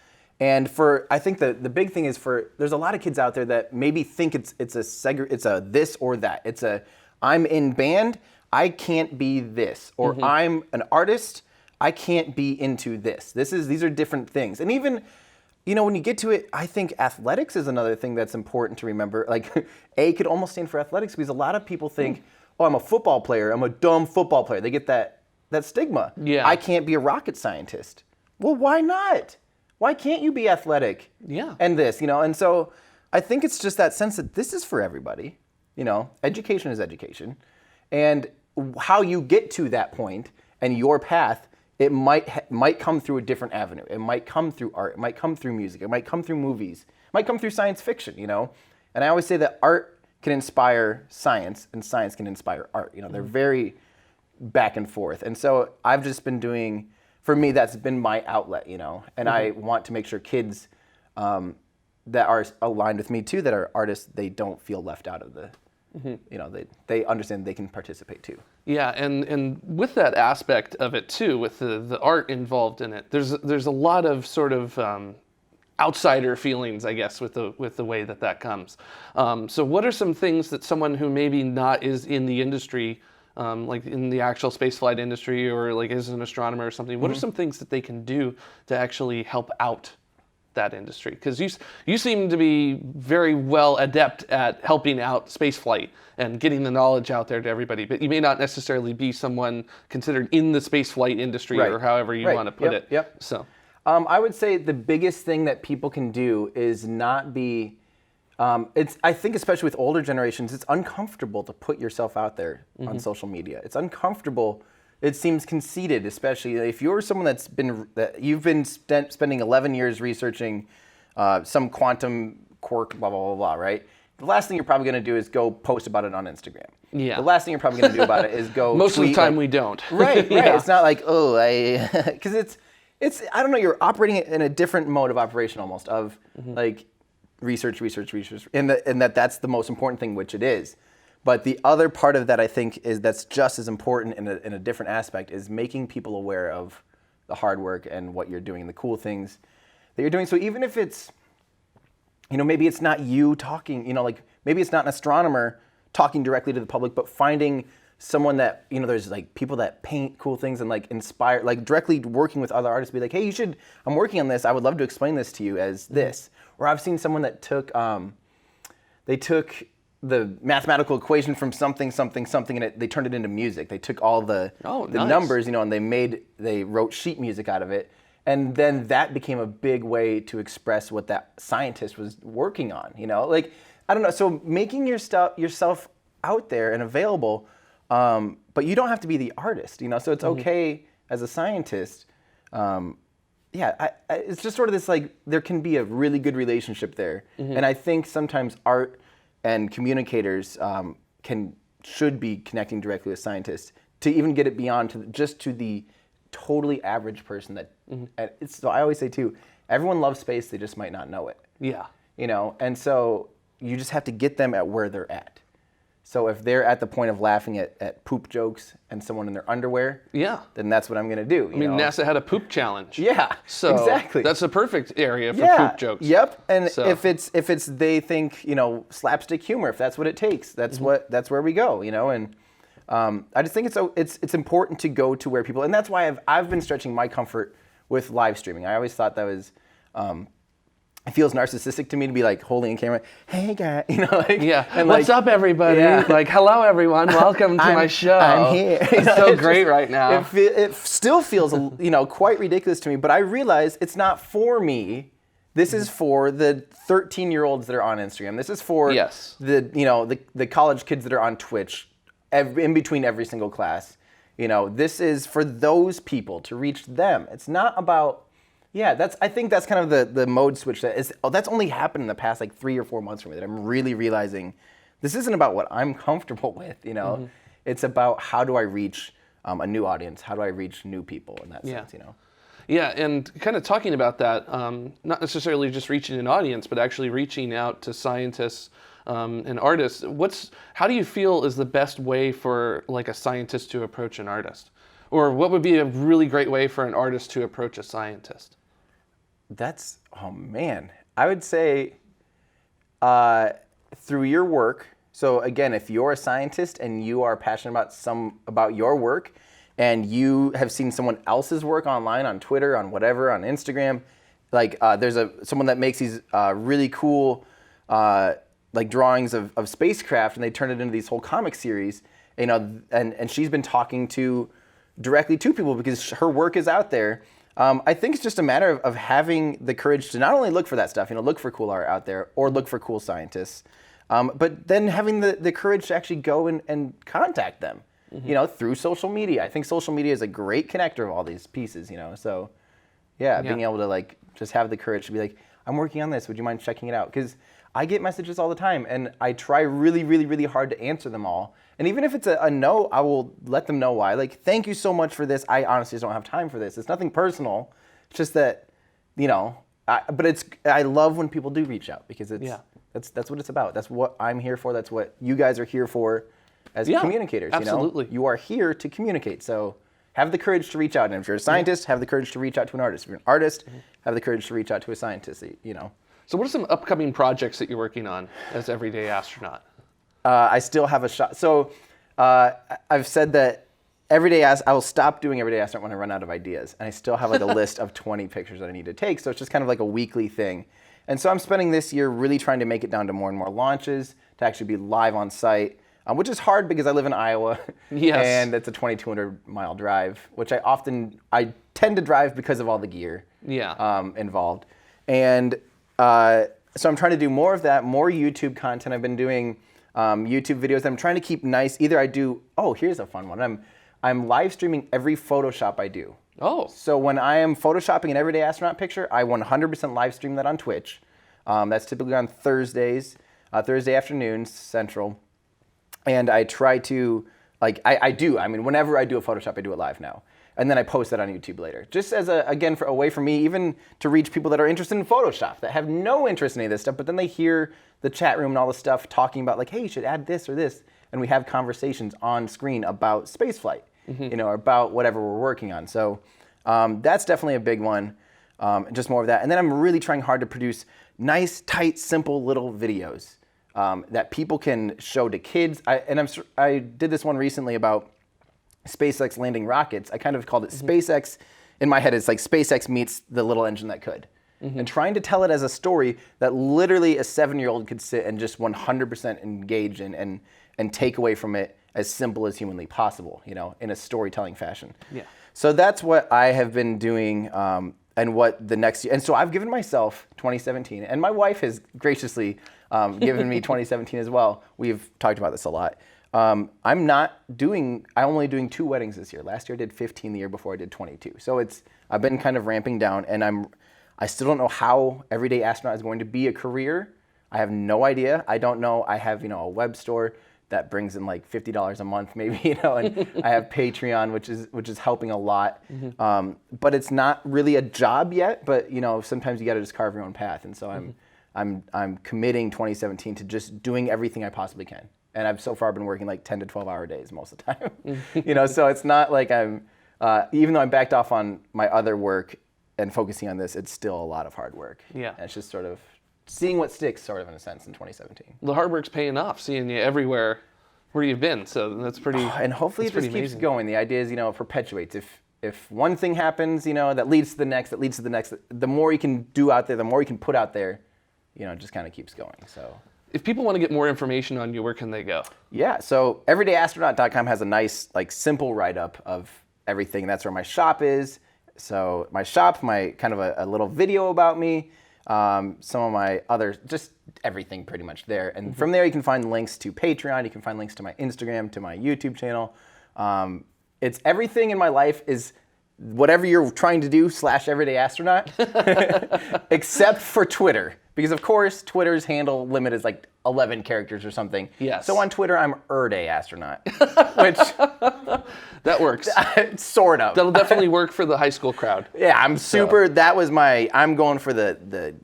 And I think the big thing is there's a lot of kids out there that maybe think it's a this or that. I'm in band, I can't be this, or I'm an artist, I can't be into this. These are different things. And even, when you get to it, I think athletics is another thing that's important to remember. Like A could almost stand for athletics because a lot of people think, oh, I'm a football player, I'm a dumb football player. They get that stigma. Yeah. I can't be a rocket scientist. Well, why not? Why can't you be athletic? Yeah. And this, and so I think it's just that sense that this is for everybody. Education is education. And how you get to that point and your path, it might come through a different avenue. It might come through art. It might come through music. It might come through movies. It might come through science fiction, And I always say that art can inspire science and science can inspire art. They're very back and forth. And so I've just been doing, for me, that's been my outlet, and I want to make sure kids that are aligned with me too, that are artists, they don't feel left out of the, they understand they can participate too. Yeah, and with that aspect of it too, with the art involved in it, there's a lot of sort of outsider feelings, I guess, with the way that comes. So what are some things that someone who maybe not is in the industry, like in the actual spaceflight industry or like as an astronomer or something, what are some things that they can do to actually help out that industry? Because you seem to be very well adept at helping out spaceflight and getting the knowledge out there to everybody, but you may not necessarily be someone considered in the spaceflight industry or however you want to put it. Yep. So I would say the biggest thing that people can do is not be, I think especially with older generations, it's uncomfortable to put yourself out there on social media. It's uncomfortable. It seems conceited, especially if you're someone you've been spending 11 years researching some quantum quark, blah, blah, blah, blah, right? The last thing you're probably going to do is go post about it on Instagram. Yeah. The last thing you're probably going to do about it is go most tweet, of the time we don't. Right. Yeah. It's not like, because it's, I don't know, you're operating in a different mode of operation almost of like research, and that's the most important thing, which it is. But the other part of that, I think, is that's just as important in a different aspect is making people aware of the hard work and what you're doing, the cool things that you're doing. So even if it's, maybe it's not you talking, like maybe it's not an astronomer talking directly to the public, but finding someone that, there's like people that paint cool things and like inspire, like directly working with other artists, be like, hey, I'm working on this. I would love to explain this to you as this. Or I've seen someone that took, they took the mathematical equation from something, and they turned it into music. They took all the nice. numbers, and they wrote sheet music out of it. And then that became a big way to express what that scientist was working on, like, I don't know. So making yourself out there and available, but you don't have to be the artist, so it's okay as a scientist. It's just sort of this, like, there can be a really good relationship there. And I think sometimes art and communicators should be connecting directly with scientists to even get it beyond to the totally average person that, so I always say too, everyone loves space, they just might not know it. Yeah. And so you just have to get them at where they're at. So if they're at the point of laughing at poop jokes and someone in their underwear, then that's what I'm going to do. I mean, NASA had a poop challenge. Yeah, so exactly. That's a perfect area for poop jokes. Yep. And So- if it's they think, slapstick humor, if that's what it takes, that's where we go, And I just think it's important to go to where people, and that's why I've been stretching my comfort with live streaming. I always thought that was. It feels narcissistic to me to be like holding a camera. Hey guys, And what's up, everybody? Yeah. Like, hello, everyone. Welcome to my show. I'm here. It's so great right now. It still feels, quite ridiculous to me. But I realize it's not for me. This is for the 13-year-olds that are on Instagram. This is for the college kids that are on Twitch, in between every single class. This is for those people to reach them. It's not about. Yeah, I think that's kind of the mode switch that's only happened in the past like 3 or 4 months for me, that I'm really realizing this isn't about what I'm comfortable with, It's about how do I reach a new audience? How do I reach new people in that sense, Yeah, and kind of talking about that, not necessarily just reaching an audience, but actually reaching out to scientists and artists. How do you feel is the best way for like a scientist to approach an artist? Or what would be a really great way for an artist to approach a scientist? Oh man, I would say through your work. So again, if you're a scientist and you are passionate about your work, and you have seen someone else's work online, on Twitter, on whatever, on Instagram, like there's someone that makes these really cool like drawings of spacecraft, and they turn it into these whole comic series, and she's been talking directly to people because her work is out there. I think it's just a matter of having the courage to not only look for that stuff, look for cool art out there, or look for cool scientists, but then having the courage to actually go and contact them, through social media. I think social media is a great connector of all these pieces, So, being able to like just have the courage to be like, I'm working on this. Would you mind checking it out? Because I get messages all the time, and I try really, really, really hard to answer them all. And even if it's a no, I will let them know why. Like, thank you so much for this. I honestly just don't have time for this. It's nothing personal. It's just that, I love when people do reach out, because that's what it's about. That's what I'm here for. That's what you guys are here for as communicators. Absolutely. You are here to communicate. So have the courage to reach out. And if you're a scientist, have the courage to reach out to an artist. If you're an artist, have the courage to reach out to a scientist. So what are some upcoming projects that you're working on as Everyday Astronaut? I still have a shot. So I've said that I will stop doing Everyday Astronaut when I run out of ideas. And I still have like a list of 20 pictures that I need to take. So it's just kind of like a weekly thing. And so I'm spending this year really trying to make it down to more and more launches, to actually be live on site, which is hard because I live in Iowa. Yes. And it's a 2,200 mile drive, which I tend to drive because of all the gear involved. And so I'm trying to do more of that, more YouTube content. I've been doing YouTube videos. I'm trying to keep nice. Either I do, here's a fun one. I'm live streaming every Photoshop I do. Oh. So when I am Photoshopping an Everyday Astronaut picture, I 100% live stream that on Twitch. That's typically on Thursdays, Thursday afternoons, Central. And I try to, whenever I do a Photoshop, I do it live now. And then I post that on YouTube later. Just as a way for me, even to reach people that are interested in Photoshop, that have no interest in any of this stuff, but then they hear the chat room and all the stuff talking about like, hey, you should add this or this. And we have conversations on screen about spaceflight, or about whatever we're working on. So that's definitely a big one. just more of that. And then I'm really trying hard to produce nice, tight, simple little videos that people can show to kids. I did this one recently about SpaceX landing rockets. I kind of called it SpaceX. In my head, it's like SpaceX meets the little engine that could. And trying to tell it as a story that literally a 7-year-old could sit and just 100% engage in and take away from it as simple as humanly possible, in a storytelling fashion. Yeah. So that's what I have been doing, and what the next year. And so I've given myself 2017, and my wife has graciously given me 2017 as well. We've talked about this a lot. I'm only doing 2 weddings this year. Last year I did 15, the year before I did 22. So I've been kind of ramping down, and I still don't know how Everyday Astronaut is going to be a career. I have no idea. I don't know. I have, a web store that brings in like $50 a month maybe, and I have Patreon, which is helping a lot. But it's not really a job yet, but sometimes you got to just carve your own path. And so I'm committing 2017 to just doing everything I possibly can. And I've so far been working like 10 to 12 hour days most of the time. So it's not like even though I'm backed off on my other work and focusing on this, it's still a lot of hard work. Yeah. And it's just sort of seeing what sticks, sort of in a sense, in 2017. The hard work's paying off, seeing you everywhere where you've been. So that's pretty. And hopefully it that's just pretty keeps amazing. going. The idea is, it perpetuates. If one thing happens, that leads to the next, that leads to the next. The more you can do out there, the more you can put out there, it just kind of keeps going. So. If people want to get more information on you, where can they go? Yeah, so everydayastronaut.com has a nice, simple write-up of everything. That's where my shop is. So my shop, my kind of a little video about me, some of my other, just everything pretty much there. And from there you can find links to Patreon, you can find links to my Instagram, to my YouTube channel. It's everything in my life is whatever you're trying to do / Everyday Astronaut, except for Twitter. Because of course, Twitter's handle limit is like 11 characters or something. Yes. So on Twitter, I'm Erday Astronaut, which that works. Sort of. That'll definitely work for the high school crowd. Yeah, I'm super. That was I'm going for the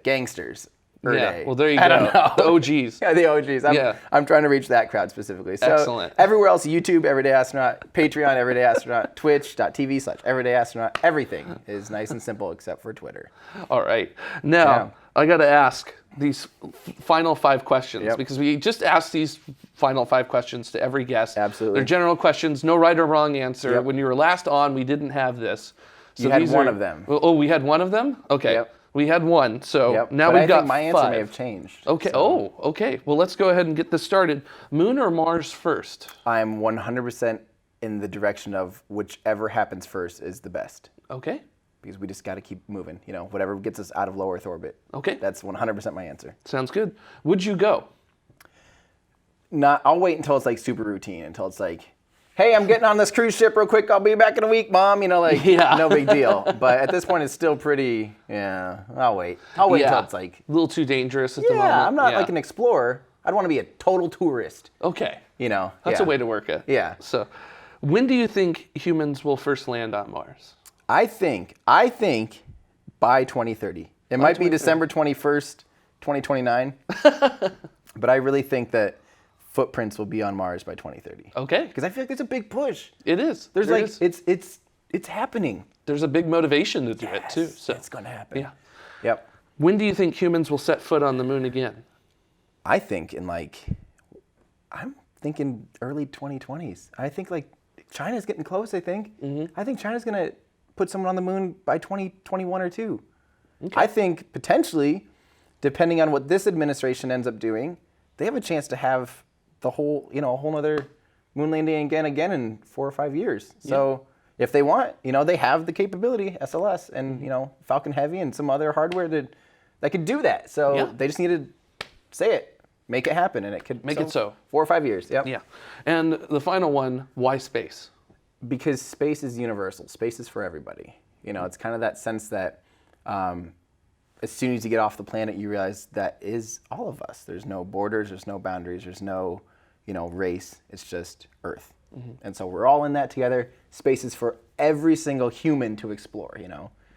gangsters. Erday. Yeah. Well, there you I go. don't know. The OGs. Yeah, the OGs. I'm trying to reach that crowd specifically. So Excellent. Everywhere else, YouTube, Everyday Astronaut, Patreon, Everyday Astronaut, Twitch.tv / Everyday Astronaut. Everything is nice and simple except for Twitter. All right. Now, I got to ask these final 5 questions because we just asked these final 5 questions to every guest. Absolutely. They're general questions, no right or wrong answer. Yep. When you were last on, we didn't have this. So you had these one are, of them. Oh, we had one of them? Okay. Yep. We had one. So now but we've I got think my 5. answer may have changed. Okay. So Okay. Well, let's go ahead and get this started. Moon or Mars first? I'm 100% in the direction of whichever happens first is the best. Okay. Because we just got to keep moving. Whatever gets us out of low Earth orbit. Okay. That's 100% my answer. Sounds good. Would you go? I'll wait until it's like super routine, until it's like, hey, I'm getting on this cruise ship real quick. I'll be back in a week, Mom. No big deal. But at this point, it's still pretty, I'll wait. I'll wait until it's like. A little too dangerous at the moment. I'm not like an explorer. I'd want to be a total tourist. Okay. That's a way to work it. Yeah. So, when do you think humans will first land on Mars? I think by 2030. It might be December 21st, 2029. But I really think that footprints will be on Mars by 2030. Okay. Because I feel like there's a big push. It is. There's It is. it's happening. There's a big motivation to do it too. So it's gonna happen. Yeah. Yep. When do you think humans will set foot on the moon again? I think I'm thinking early 2020s. I think China's getting close, I think. I think China's gonna put someone on the moon by 2021 or 2. Okay. I think potentially, depending on what this administration ends up doing, they have a chance to have the whole, a whole other moon landing again in 4 or 5 years. So if they want, they have the capability, SLS and, Falcon Heavy and some other hardware that could do that. So they just need to say it, make it happen, and it could make it so. 4 or 5 years. Yep. Yeah. And the final one, why space? Because space is universal. Space is for everybody. It's kind of that sense that as soon as you get off the planet, you realize that is all of us. There's no borders, there's no boundaries, there's no, race. It's just Earth. And so we're all in that together. Space is for every single human to explore,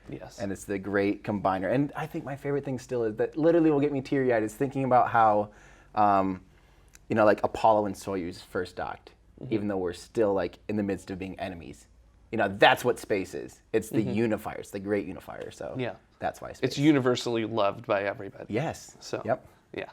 Yes. And it's the great combiner. And I think my favorite thing still is that literally will get me teary-eyed is thinking about how, Apollo and Soyuz first docked, even though we're still in the midst of being enemies. that's what space is. It's the unifier. It's the great unifier. So Yeah. that's why space. It's universally loved by everybody. Yes. So, Yep. yeah.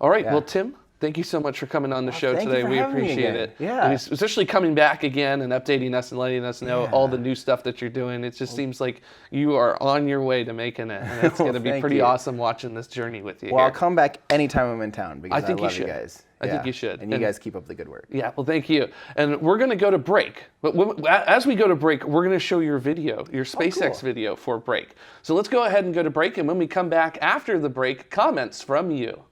All right. Yeah. Well, Tim, thank you so much for coming on the show thank you today. for We having me appreciate again. it. Yeah. And especially coming back again and updating us and letting us know all the new stuff that you're doing. It just seems like you are on your way to making it. And it's going to be Thank pretty you. awesome watching this journey with you. Well, I'll here. come back anytime I'm in town because I think you love should. guys. I think Yeah. you should. And you And- guys keep up the good work. Yeah, well, thank you. And we're going to go to break. But as we go to break, we're going to show your video, your SpaceX video for break. So let's go ahead and go to break. And when we come back after the break, comments from you.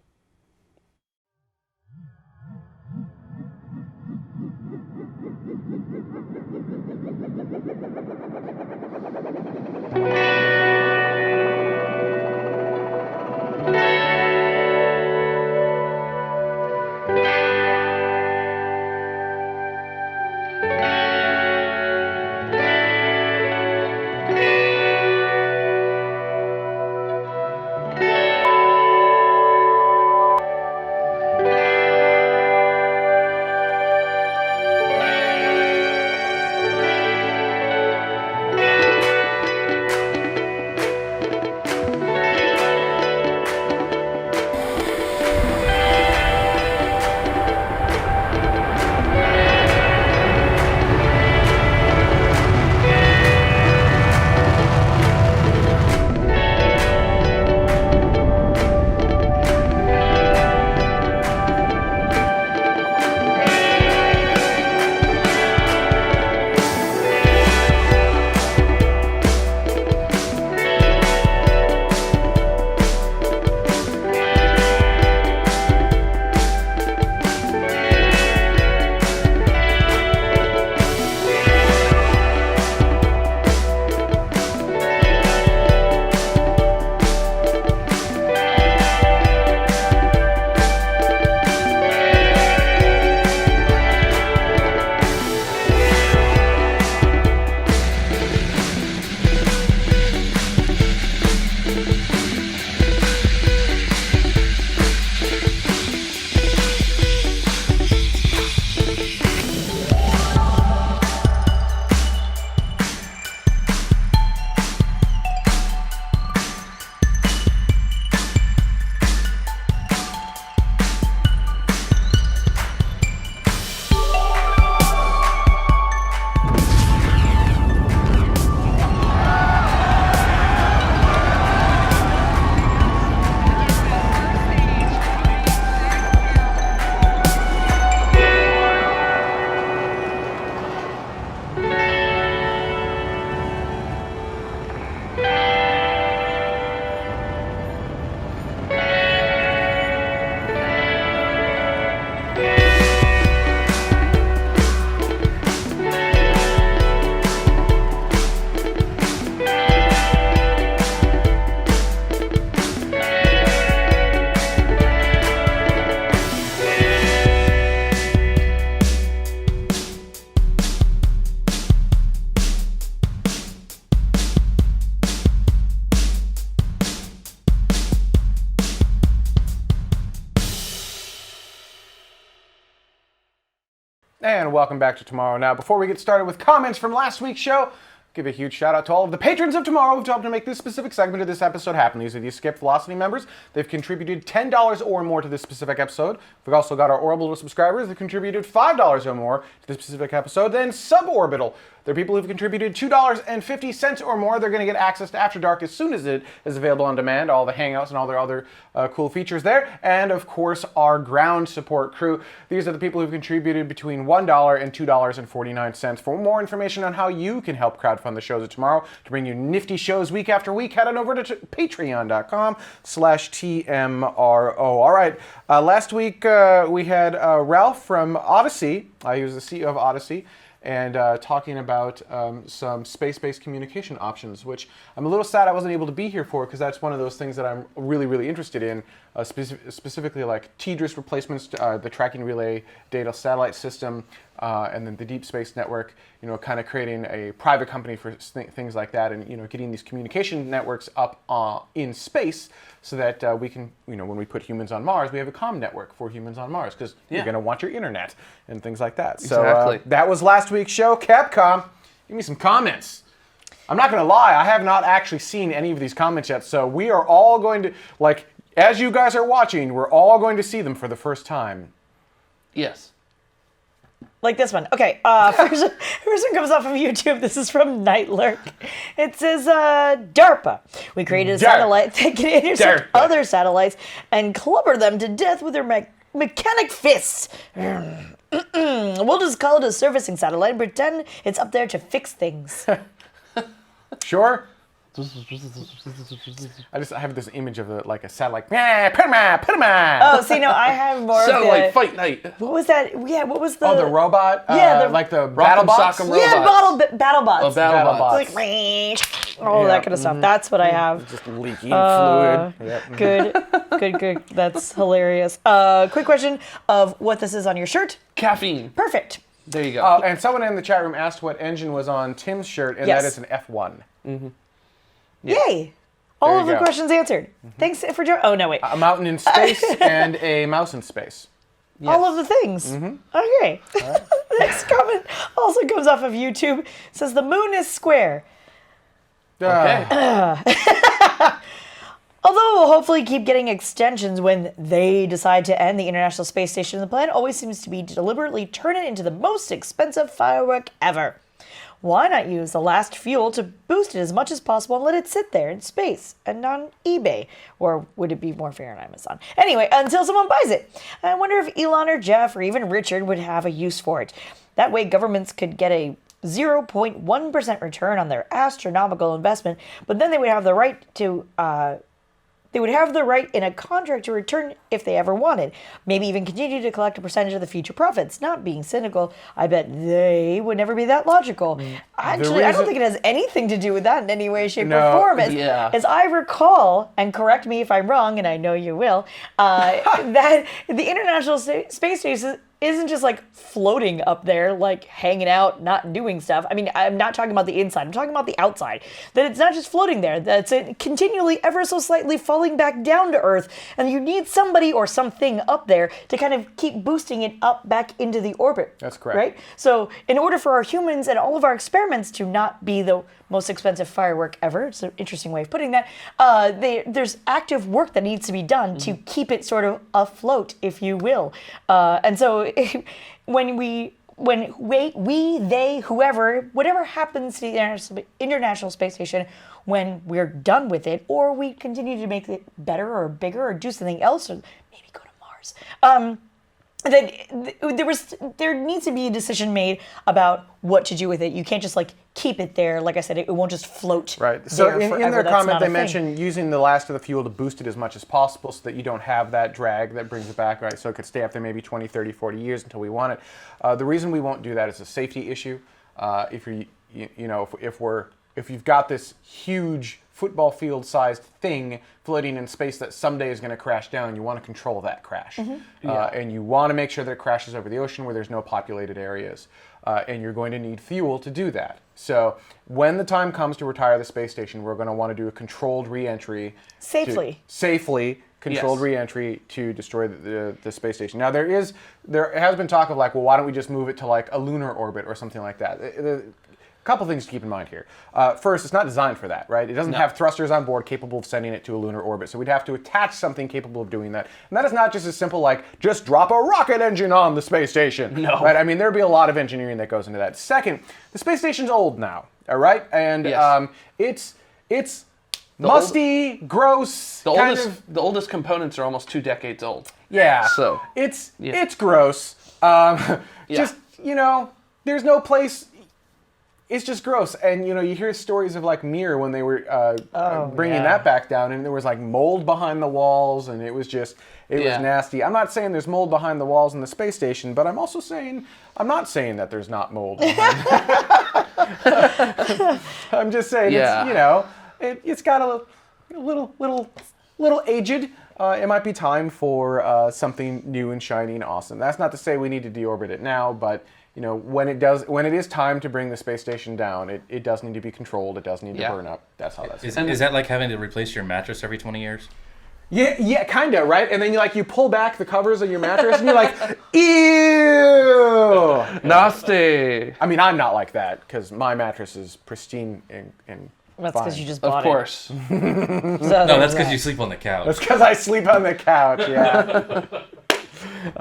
And welcome back to Tomorrow Now. Before we get started with comments from last week's show, give a huge shout out to all of the patrons of Tomorrow who've helped to make this specific segment of this episode happen. These are the Escape Velocity members. They've contributed $10 or more to this specific episode. We've also got our Orbital subscribers that contributed $5 or more to this specific episode. Then Suborbital. They're people who've contributed $2.50 or more. They're going to get access to After Dark as soon as it is available on demand, all the Hangouts and all their other cool features there. And of course, our ground support crew. These are the people who've contributed between $1 and $2.49. For more information on how you can help crowdfund the shows of tomorrow to bring you nifty shows week after week, head on over to patreon.com/TMRO. All right, last week we had Ralph from Odyssey. He was the CEO of Odyssey. And talking about some space-based communication options, which I'm a little sad I wasn't able to be here for, because that's one of those things that I'm really, really interested in, specifically like TDRS replacements, the Tracking Relay Data Satellite System, and then the Deep Space Network, you know, kind of creating a private company for things like that, and, you know, getting these communication networks up in space so that we can, you know, when we put humans on Mars, we have a comm network for humans on Mars, because you're going to want your internet and things like that. Exactly. So that was last week's show. Capcom, Give me some comments. I'm not going to lie, I have not actually seen any of these comments yet, so we are all going to, like, as you guys are watching, we're all going to see them for the first time. Yes. Like this one. Okay, first one comes off of YouTube. This is from Nightlurk. It says, DARPA. We created a satellite that can intercept other satellites and clubber them to death with their mechanic fists. We'll just call it a servicing satellite and pretend it's up there to fix things. Sure? I have this image of a satellite. Put him on. Oh, see, no, I have more Satellite of Fight Night. What was that? Yeah, what was the... Oh, the robot? Yeah, like the Rock'em BattleBots? Sock'em Yeah, Robots. BattleBots. Oh, BattleBots. Like, all that kind of stuff. That's what I have. Just leaking fluid. Yep. Good. That's hilarious. Quick question of what this is on your shirt. Caffeine. Perfect. There you go. And someone in the chat room asked what engine was on Tim's shirt, and Yes. that is an F1. Yay. All of you the go. questions answered. Thanks for joining. Oh, no, wait. A mountain in space and a mouse in space. All of the things. Okay. The next comment also comes off of YouTube. It says the moon is square. Okay. Although we'll hopefully keep getting extensions when they decide to end the International Space Station, the plan always seems to be to deliberately turn it into the most expensive firework ever. Why not use the last fuel to boost it as much as possible and let it sit there in space and on eBay? Or would it be more fair on Amazon? Anyway, until someone buys it. I wonder if Elon or Jeff or even Richard would have a use for it. That way governments could get a 0.1% return on their astronomical investment, but then they would have the right to... They would have the right in a contract to return if they ever wanted. Maybe even continue to collect a percentage of the future profits. Not being cynical, I bet they would never be that logical. Actually, I don't think it has anything to do with that in any way, shape, or form. As I recall, and correct me if I'm wrong, and I know you will, that the International Space Station isn't just like floating up there, like hanging out, not doing stuff. I mean, I'm not talking about the inside, I'm talking about the outside. That it's not just floating there, that it's continually ever so slightly falling back down to Earth. And you need somebody or something up there to kind of keep boosting it up back into the orbit. That's correct. Right? So in order for our humans and all of our experiments to not be the most expensive firework ever, it's an interesting way of putting that, there's active work that needs to be done to keep it sort of afloat, if you will. And so when they, whoever, whatever happens to the International Space Station, when we're done with it, or we continue to make it better or bigger or do something else, or maybe go to Mars, there needs to be a decision made about what to do with it. You can't just like keep it there. Like I said, it won't just float. Right. So there in forever. their That's comment, not they a thing. mentioned using the last of the fuel to boost it as much as possible so that you don't have that drag that brings it back, right? So it could stay up there maybe 20, 30, 40 years until we want it. The reason we won't do that is a safety issue. If you've got this huge football field sized thing floating in space that someday is going to crash down, you want to control that crash. And you want to make sure that it crashes over the ocean where there's no populated areas. And you're going to need fuel to do that. So when the time comes to retire the space station, we're going to want to do a controlled re-entry. Safely controlled re-entry to destroy the space station. Now there has been talk of like, well, why don't we just move it to like a lunar orbit or something like that? A couple things to keep in mind here. First, it's not designed for that, right? It doesn't have thrusters on board capable of sending it to a lunar orbit. So we'd have to attach something capable of doing that. And that is not just as simple like, just drop a rocket engine on the space station. No. Right? I mean, there'd be a lot of engineering that goes into that. Second, the space station's old now, all right? And it's musty, gross, the oldest components are almost 2 decades old. Yeah. So it's gross. Just, there's no place. It's just gross. And, you hear stories of, like, Mir when they were bringing that back down, and there was, like, mold behind the walls, and it was nasty. I'm not saying there's mold behind the walls in the space station, but I'm not saying that there's not mold behind I'm just saying, it's got a little aged. It might be time for something new and shiny and awesome. That's not to say we need to deorbit it now, but... when it is time to bring the space station down, it does need to be controlled. It does need to burn up. That's how that's. Is that like having to replace your mattress every 20 years? Yeah, kind of, right? And then you pull back the covers of your mattress, and you're like, ew. Ew! Nasty. I mean, I'm not like that because my mattress is pristine and That's fine. because you just Of bought course. it. No, that's because you sleep on the couch. That's because I sleep on the couch. Yeah.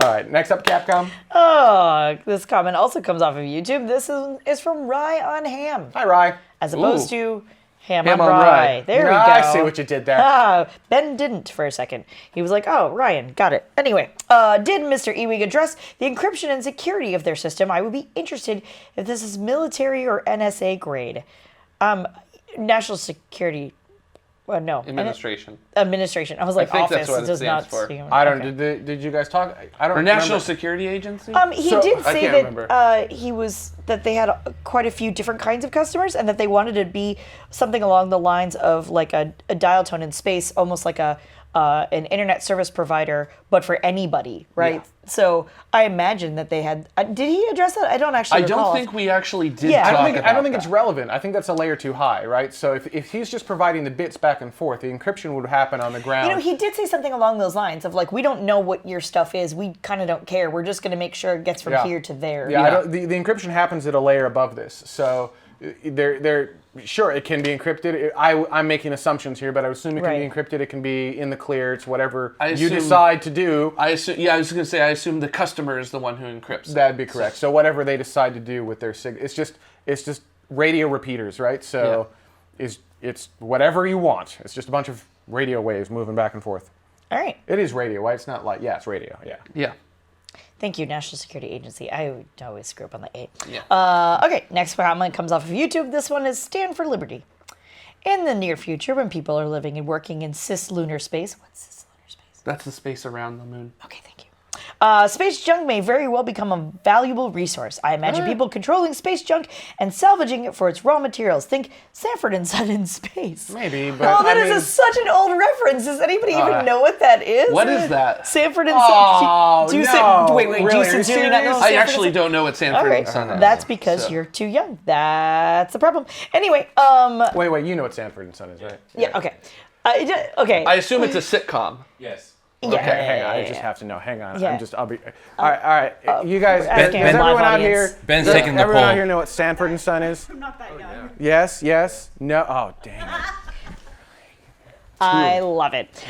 All right. Next up, Capcom. Oh, this comment also comes off of YouTube. This is from Rye on Ham, Hi, Rye. as opposed to Ham on on Rye. Rye. There we go. I see what you did there. Ah, Ben didn't for a second. He was like, oh, Ryan, got it. Anyway, did Mr. Ewing address the encryption and security of their system? I would be interested if this is military or NSA grade. National Security. No. Administration. Administration. I was like, think office. that's what it does stands not. for. I don't. Okay. Did you guys talk? I don't. Or National remember. Security Agency? He So, did I say can't that they had quite a few different kinds of customers, and that they wanted it to be something along the lines of like a dial tone in space, almost like an internet service provider, but for anybody, right? Yeah. So I imagine that they had. Did he address that? I don't actually. I don't recall. think we actually did Yeah. talk I don't about think it's that. relevant. I think that's a layer too high, right? So if he's just providing the bits back and forth, the encryption would happen on the ground. You know, he did say something along those lines of like, we don't know what your stuff is. We kind of don't care. We're just going to make sure it gets from Yeah. here to there. Yeah, I don't, the encryption happens at a layer above this. So they're sure it can be encrypted. I'm making assumptions here, but I assume it can be Right. encrypted. It can be in the clear. It's whatever I you assume- decide to do. I assume. Yeah, I was going to say. I assume the customer is the one who encrypts. That'd be correct. So whatever they decide to do with their it's just radio repeaters, right? So it's whatever you want. It's just a bunch of radio waves moving back and forth. All right. It is radio, right? It's not like it's radio. Yeah. Yeah. Thank you, National Security Agency. I would always screw up on the 8. Yeah. Okay, next comment comes off of YouTube. This one is Stand for Liberty. In the near future, when people are living and working in cislunar space, what's cislunar space? That's the space around the moon. Okay, thank you. Space junk may very well become a valuable resource. I imagine people controlling space junk and salvaging it for its raw materials. Think Sanford and Son in space. Maybe, but Oh, that I is mean, such an old reference. Does anybody even know what that is? What is that? Sanford and Oh, Son. Do you no. wait, Really? do you Are you sincerely not know? serious? what I Sanford and actually Son- don't know what Sanford All right, and Son is. that's because so. you're too young. That's the problem. Anyway, Wait, you know what Sanford and Son is, right? yeah, okay. Okay. I assume it's a sitcom. Yes. yeah, Okay, hang on. I just have to know. Hang on. Yeah. I'll be. All right. You guys, we're does asking our everyone live out audience. here? Ben's does taking the everyone out poll. here know what Sanford and Son is? I'm not that young. Yes. No. Oh, dang it. I love it. So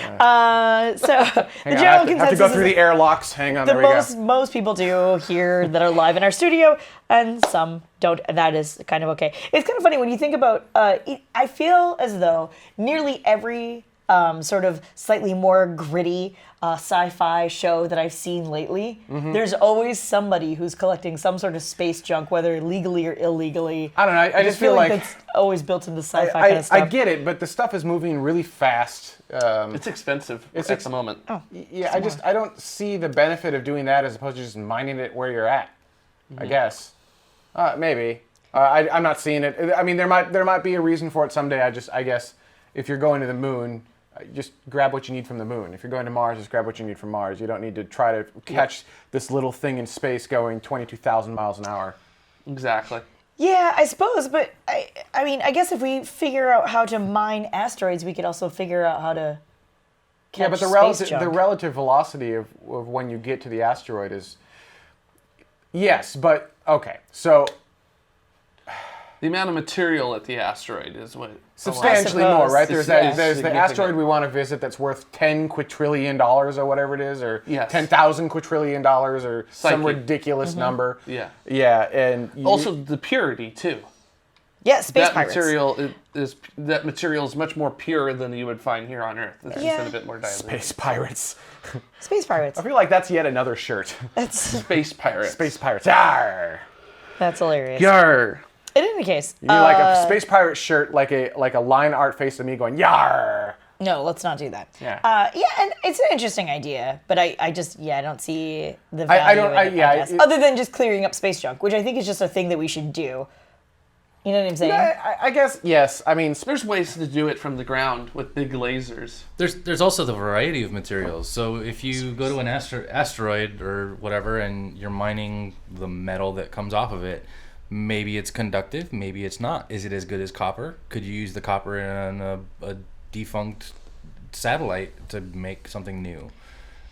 the Hang on, general I have consensus to go is through the airlocks. Hang on. the There we go. most people do here that are live in our studio, and some don't, and that is kind of okay. It's kind of funny when you think about. I feel as though nearly every sort of slightly more gritty sci-fi show that I've seen lately, there's always somebody who's collecting some sort of space junk, whether legally or illegally. I don't know. I just feel like that's always built into sci-fi kind of I stuff. get it, but the stuff is moving really fast. It's expensive at the moment. Yeah, I don't see the benefit of doing that as opposed to just mining it where you're at. I guess. Maybe. I'm not seeing it. I mean, there might be a reason for it someday. I guess if you're going to the moon, just grab what you need from the moon. If you're going to Mars, just grab what you need from Mars. You don't need to try to catch this little thing in space going 22,000 miles an hour. Exactly. Yeah, I suppose, but I mean, I guess if we figure out how to mine asteroids, we could also figure out how to catch Yeah, but space junk. the relative velocity of when you get to the asteroid is... Yes, but... Okay, so... The amount of material at the asteroid is what... Substantially I more, suppose. right? There's Yes, the significant. asteroid we want to visit that's worth $10 quadrillion or whatever it is, or Yes. 10,000 quadrillion dollars or some Psyche. ridiculous number. Yeah. Yeah, and Also, the purity, too. Yeah, space That pirates. material is much more pure than you would find here on Earth. It's just Yeah. in a bit more diluted. Space Pirates. Space pirates. I feel like that's yet another shirt. That's Space pirates. Space Pirates. Yarr! that's hilarious. Yar. In any case, You need like a Space Pirate shirt, like a line art face of me going, Yarr! no, let's not do that. Yeah. Yeah, and it's an interesting idea, but I just I don't see the I value don't- in it, yeah, I guess. it- Other than just clearing up space junk, which I think is just a thing that we should do. You know what I'm saying? I guess, yes. I mean, There's ways to do it from the ground with big lasers. There's also the variety of materials. So if you go to an asteroid or whatever and you're mining the metal that comes off of it, maybe it's conductive, maybe it's not. Is it as good as copper? Could you use the copper in a defunct satellite to make something new?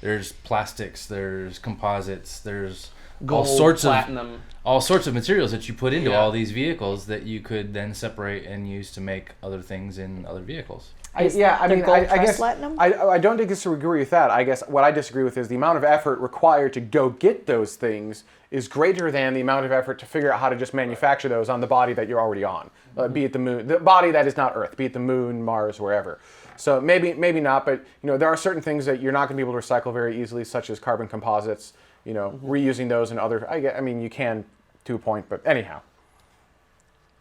There's plastics, there's composites, there's gold, platinum. all sorts of materials that you put into Yeah. all these vehicles that you could then separate and use to make other things in other vehicles. I guess platinum? I don't disagree with that. I guess what I disagree with is the amount of effort required to go get those things is greater than the amount of effort to figure out how to just manufacture those on the body that you're already on, be it the moon, the body that is not Earth, be it the moon, Mars, wherever. So maybe not, but there are certain things that you're not going to be able to recycle very easily, such as carbon composites. Reusing those and other. I mean, you can to a point, but anyhow.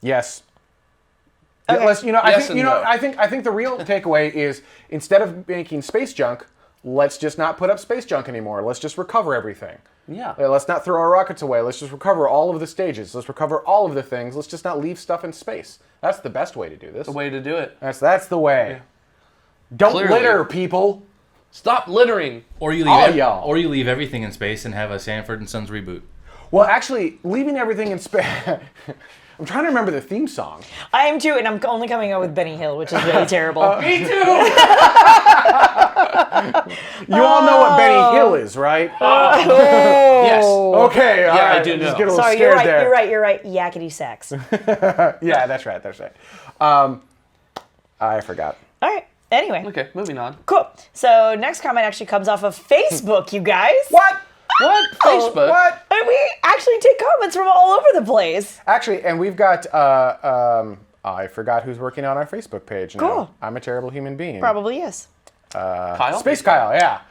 Yes. Okay. I think the real takeaway is instead of making space junk, let's just not put up space junk anymore. Let's just recover everything. Yeah. Let's not throw our rockets away. Let's just recover all of the stages. Let's recover all of the things. Let's just not leave stuff in space. That's the best way to do this. The way to do it. That's the way. Yeah. Don't Clearly. litter, people. Stop littering. Or you leave everything in space and have a Sanford and Sons reboot. Well, actually, leaving everything in space. I'm trying to remember the theme song. I am too, and I'm only coming out with Benny Hill, which is really terrible. Me too. You all know what Benny Hill is, right? Yes. Okay. Yeah, all right, I do know. Just get a little Sorry, scared you're right. there. You're right. Yakety sax. Yeah, that's right. I forgot. All right. Anyway. Okay, moving on. Cool. So next comment actually comes off of Facebook, you guys. What? What? Facebook? What? And we actually take comments from all over the place. Actually, and we've got, I forgot who's working on our Facebook page now. Cool. I'm a terrible human being. Probably yes. Kyle? Space Kyle, yeah.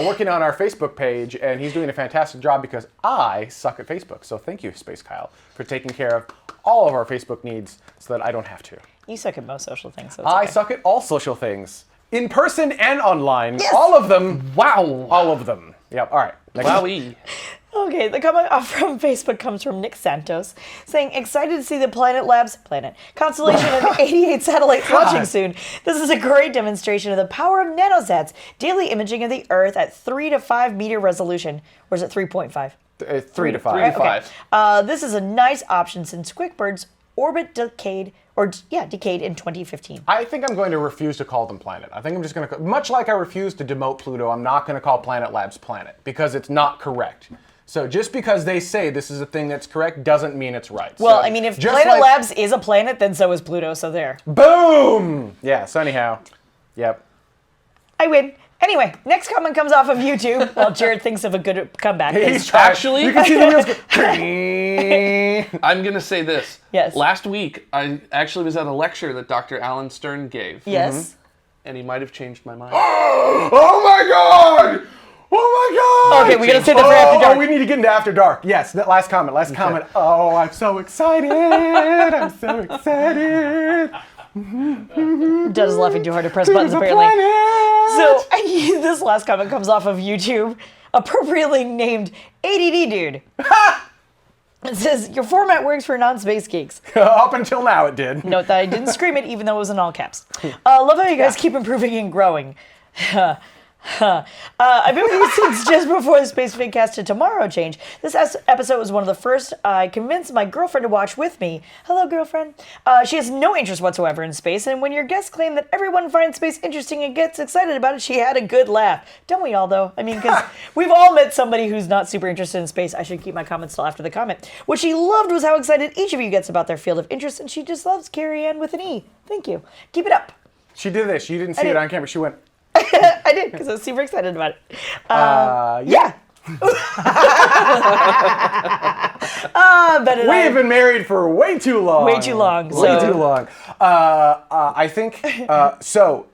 Working on our Facebook page, and he's doing a fantastic job because I suck at Facebook. So thank you, Space Kyle, for taking care of all of our Facebook needs so that I don't have to. You suck at most social things. So it's I okay. suck at all social things. In person and online. Yes! All of them. Wow. All of them. Yep, all right. Next. Wowee. Okay, the comment from Facebook comes from Nick Santos, saying, excited to see the Planet Labs constellation of 88 satellites launching soon. This is a great demonstration of the power of nanosats, daily imaging of the Earth at 3 to 5 meter resolution. Or is it 3.5? 3 to 5. 3 to 5. This is a nice option since QuickBird's orbit decayed in 2015. I think I'm going to refuse to call them planet. I think I'm just going to, much like I refuse to demote Pluto, I'm not going to call Planet Labs planet because it's not correct. So just because they say this is a thing that's correct doesn't mean it's right. Well, So I mean, if just Planet like- Labs is a planet, then so is Pluto, so there. Boom! Yeah, so anyhow, yep. I win. Anyway, next comment comes off of YouTube while Jared thinks of a good comeback. He's Actually- you can see the wheels go. I'm going to say this. Yes. Last week, I actually was at a lecture that Dr. Alan Stern gave. Yes. And he might have changed my mind. Oh my god! Oh my god! Okay, we gotta save that for After Dark. Oh, we need to get into After Dark. Yes, that last comment. Oh, I'm so excited. I'm so excited. Dodd is laughing too hard to press buttons, There's a apparently. planet. So, this last comment comes off of YouTube, appropriately named ADD Dude. It says, your format works for non-space geeks. Up until now it did. Note that I didn't scream it, even though it was in all caps. Love how you guys keep improving and growing. I've been with you since just before the Space Vidcast to Tomorrow change. This episode was one of the first I convinced my girlfriend to watch with me. Hello, girlfriend. She has no interest whatsoever in space, and when your guests claim that everyone finds space interesting and gets excited about it, she had a good laugh. Don't we all, though? I mean, because we've all met somebody who's not super interested in space. I should keep my comments till after the comment. What she loved was how excited each of you gets about their field of interest, and she just loves Carrie Ann with an E. Thank you. Keep it up. She did this. You didn't see it did. on camera. She went, I did, because I was super excited about it. Yeah. But we have been married for way too long. Way too long. Way too long. I think, so,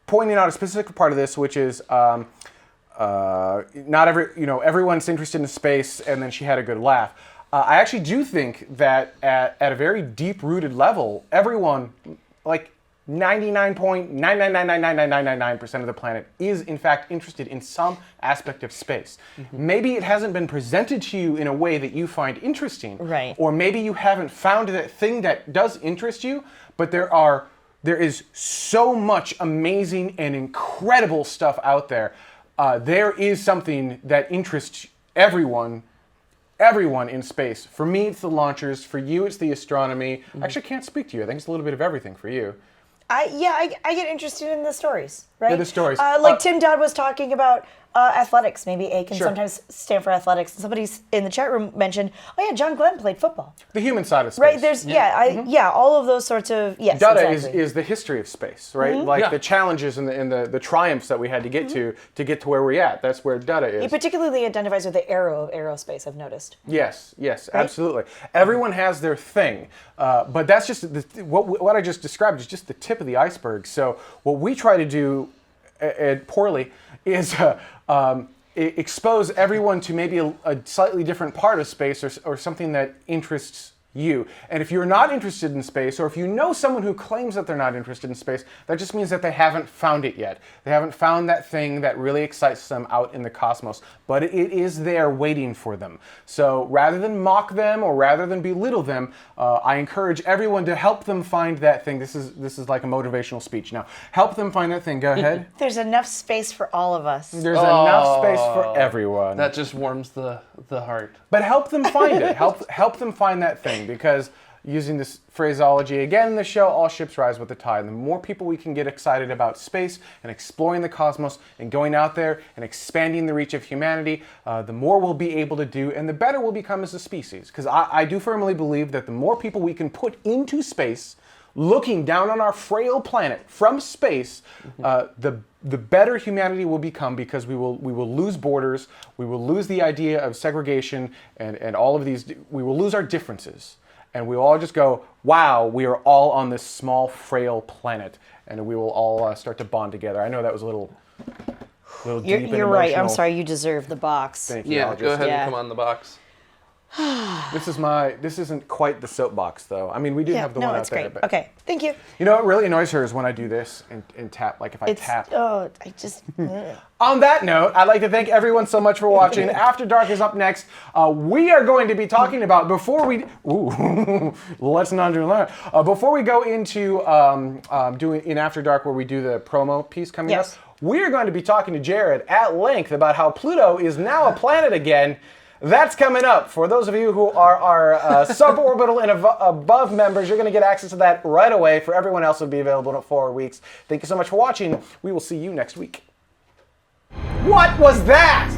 pointing out a specific part of this, which is not everyone's interested in space, and then she had a good laugh. I actually do think that at a very deep-rooted level, everyone, like 99.9999999% of the planet is in fact interested in some aspect of space. Maybe it hasn't been presented to you in a way that you find interesting, right? Or maybe you haven't found that thing that does interest you, but there is so much amazing and incredible stuff out there. There is something that interests everyone in space. For me, it's the launchers. For you, it's the astronomy. I actually can't speak to you. I think it's a little bit of everything for you. I get interested in the stories, right? Yeah, the stories. Like Tim Dodd was talking about athletics. Maybe A can Sure. sometimes stand for athletics. And somebody in the chat room mentioned, oh yeah, John Glenn played football. The human side of space. Right, there's, all of those sorts of, yes, Data exactly. is the history of space, right? Mm-hmm. Like Yeah. the challenges and the triumphs that we had to get to get to where we're at. That's where data is. He particularly identifies with the aero of aerospace, I've noticed. Yes, absolutely. Everyone has their thing, but that's just what I just described is just the tip of the iceberg. So what we try to do, poorly, is expose everyone to maybe a slightly different part of space or something that interests you. And if you're not interested in space, or if you know someone who claims that they're not interested in space, that just means that they haven't found it yet. They haven't found that thing that really excites them out in the cosmos, but it is there waiting for them. So rather than mock them or rather than belittle them, I encourage everyone to help them find that thing. This is like a motivational speech. Now, help them find that thing. Go ahead. There's enough space for all of us. There's enough space for everyone. That just warms the heart. But help them find it. Help them find that thing, because using this phraseology again in the show, all ships rise with the tide. The more people we can get excited about space and exploring the cosmos and going out there and expanding the reach of humanity, the more we'll be able to do and the better we'll become as a species. Because I do firmly believe that the more people we can put into space, looking down on our frail planet from space, the better humanity will become, because we will lose borders, we will lose the idea of segregation and all of these, we will lose our differences. And we will all just go, wow, we are all on this small, frail planet. And we will all start to bond together. I know that was a little deep and You're right. I'm emotional. sorry, you deserve the box. Thank you. Yeah, I'll go ahead Yeah. and come on the box. This isn't quite the soapbox, though. I mean, we do have the one out it's there. great. But Okay, thank you. you know what really annoys her is when I do this and tap, like if I tap. Oh, I just. On that note, I'd like to thank everyone so much for watching. After Dark is up next. We are going to be talking about, before we, let's not do that. Before we go into doing in After Dark, where we do the promo piece coming up, we're going to be talking to Jared at length about how Pluto is now a planet again. That's coming up. For those of you who are our suborbital and above members, you're going to get access to that right away. For everyone else, it'll be available in 4 weeks. Thank you so much for watching. We will see you next week. What was that?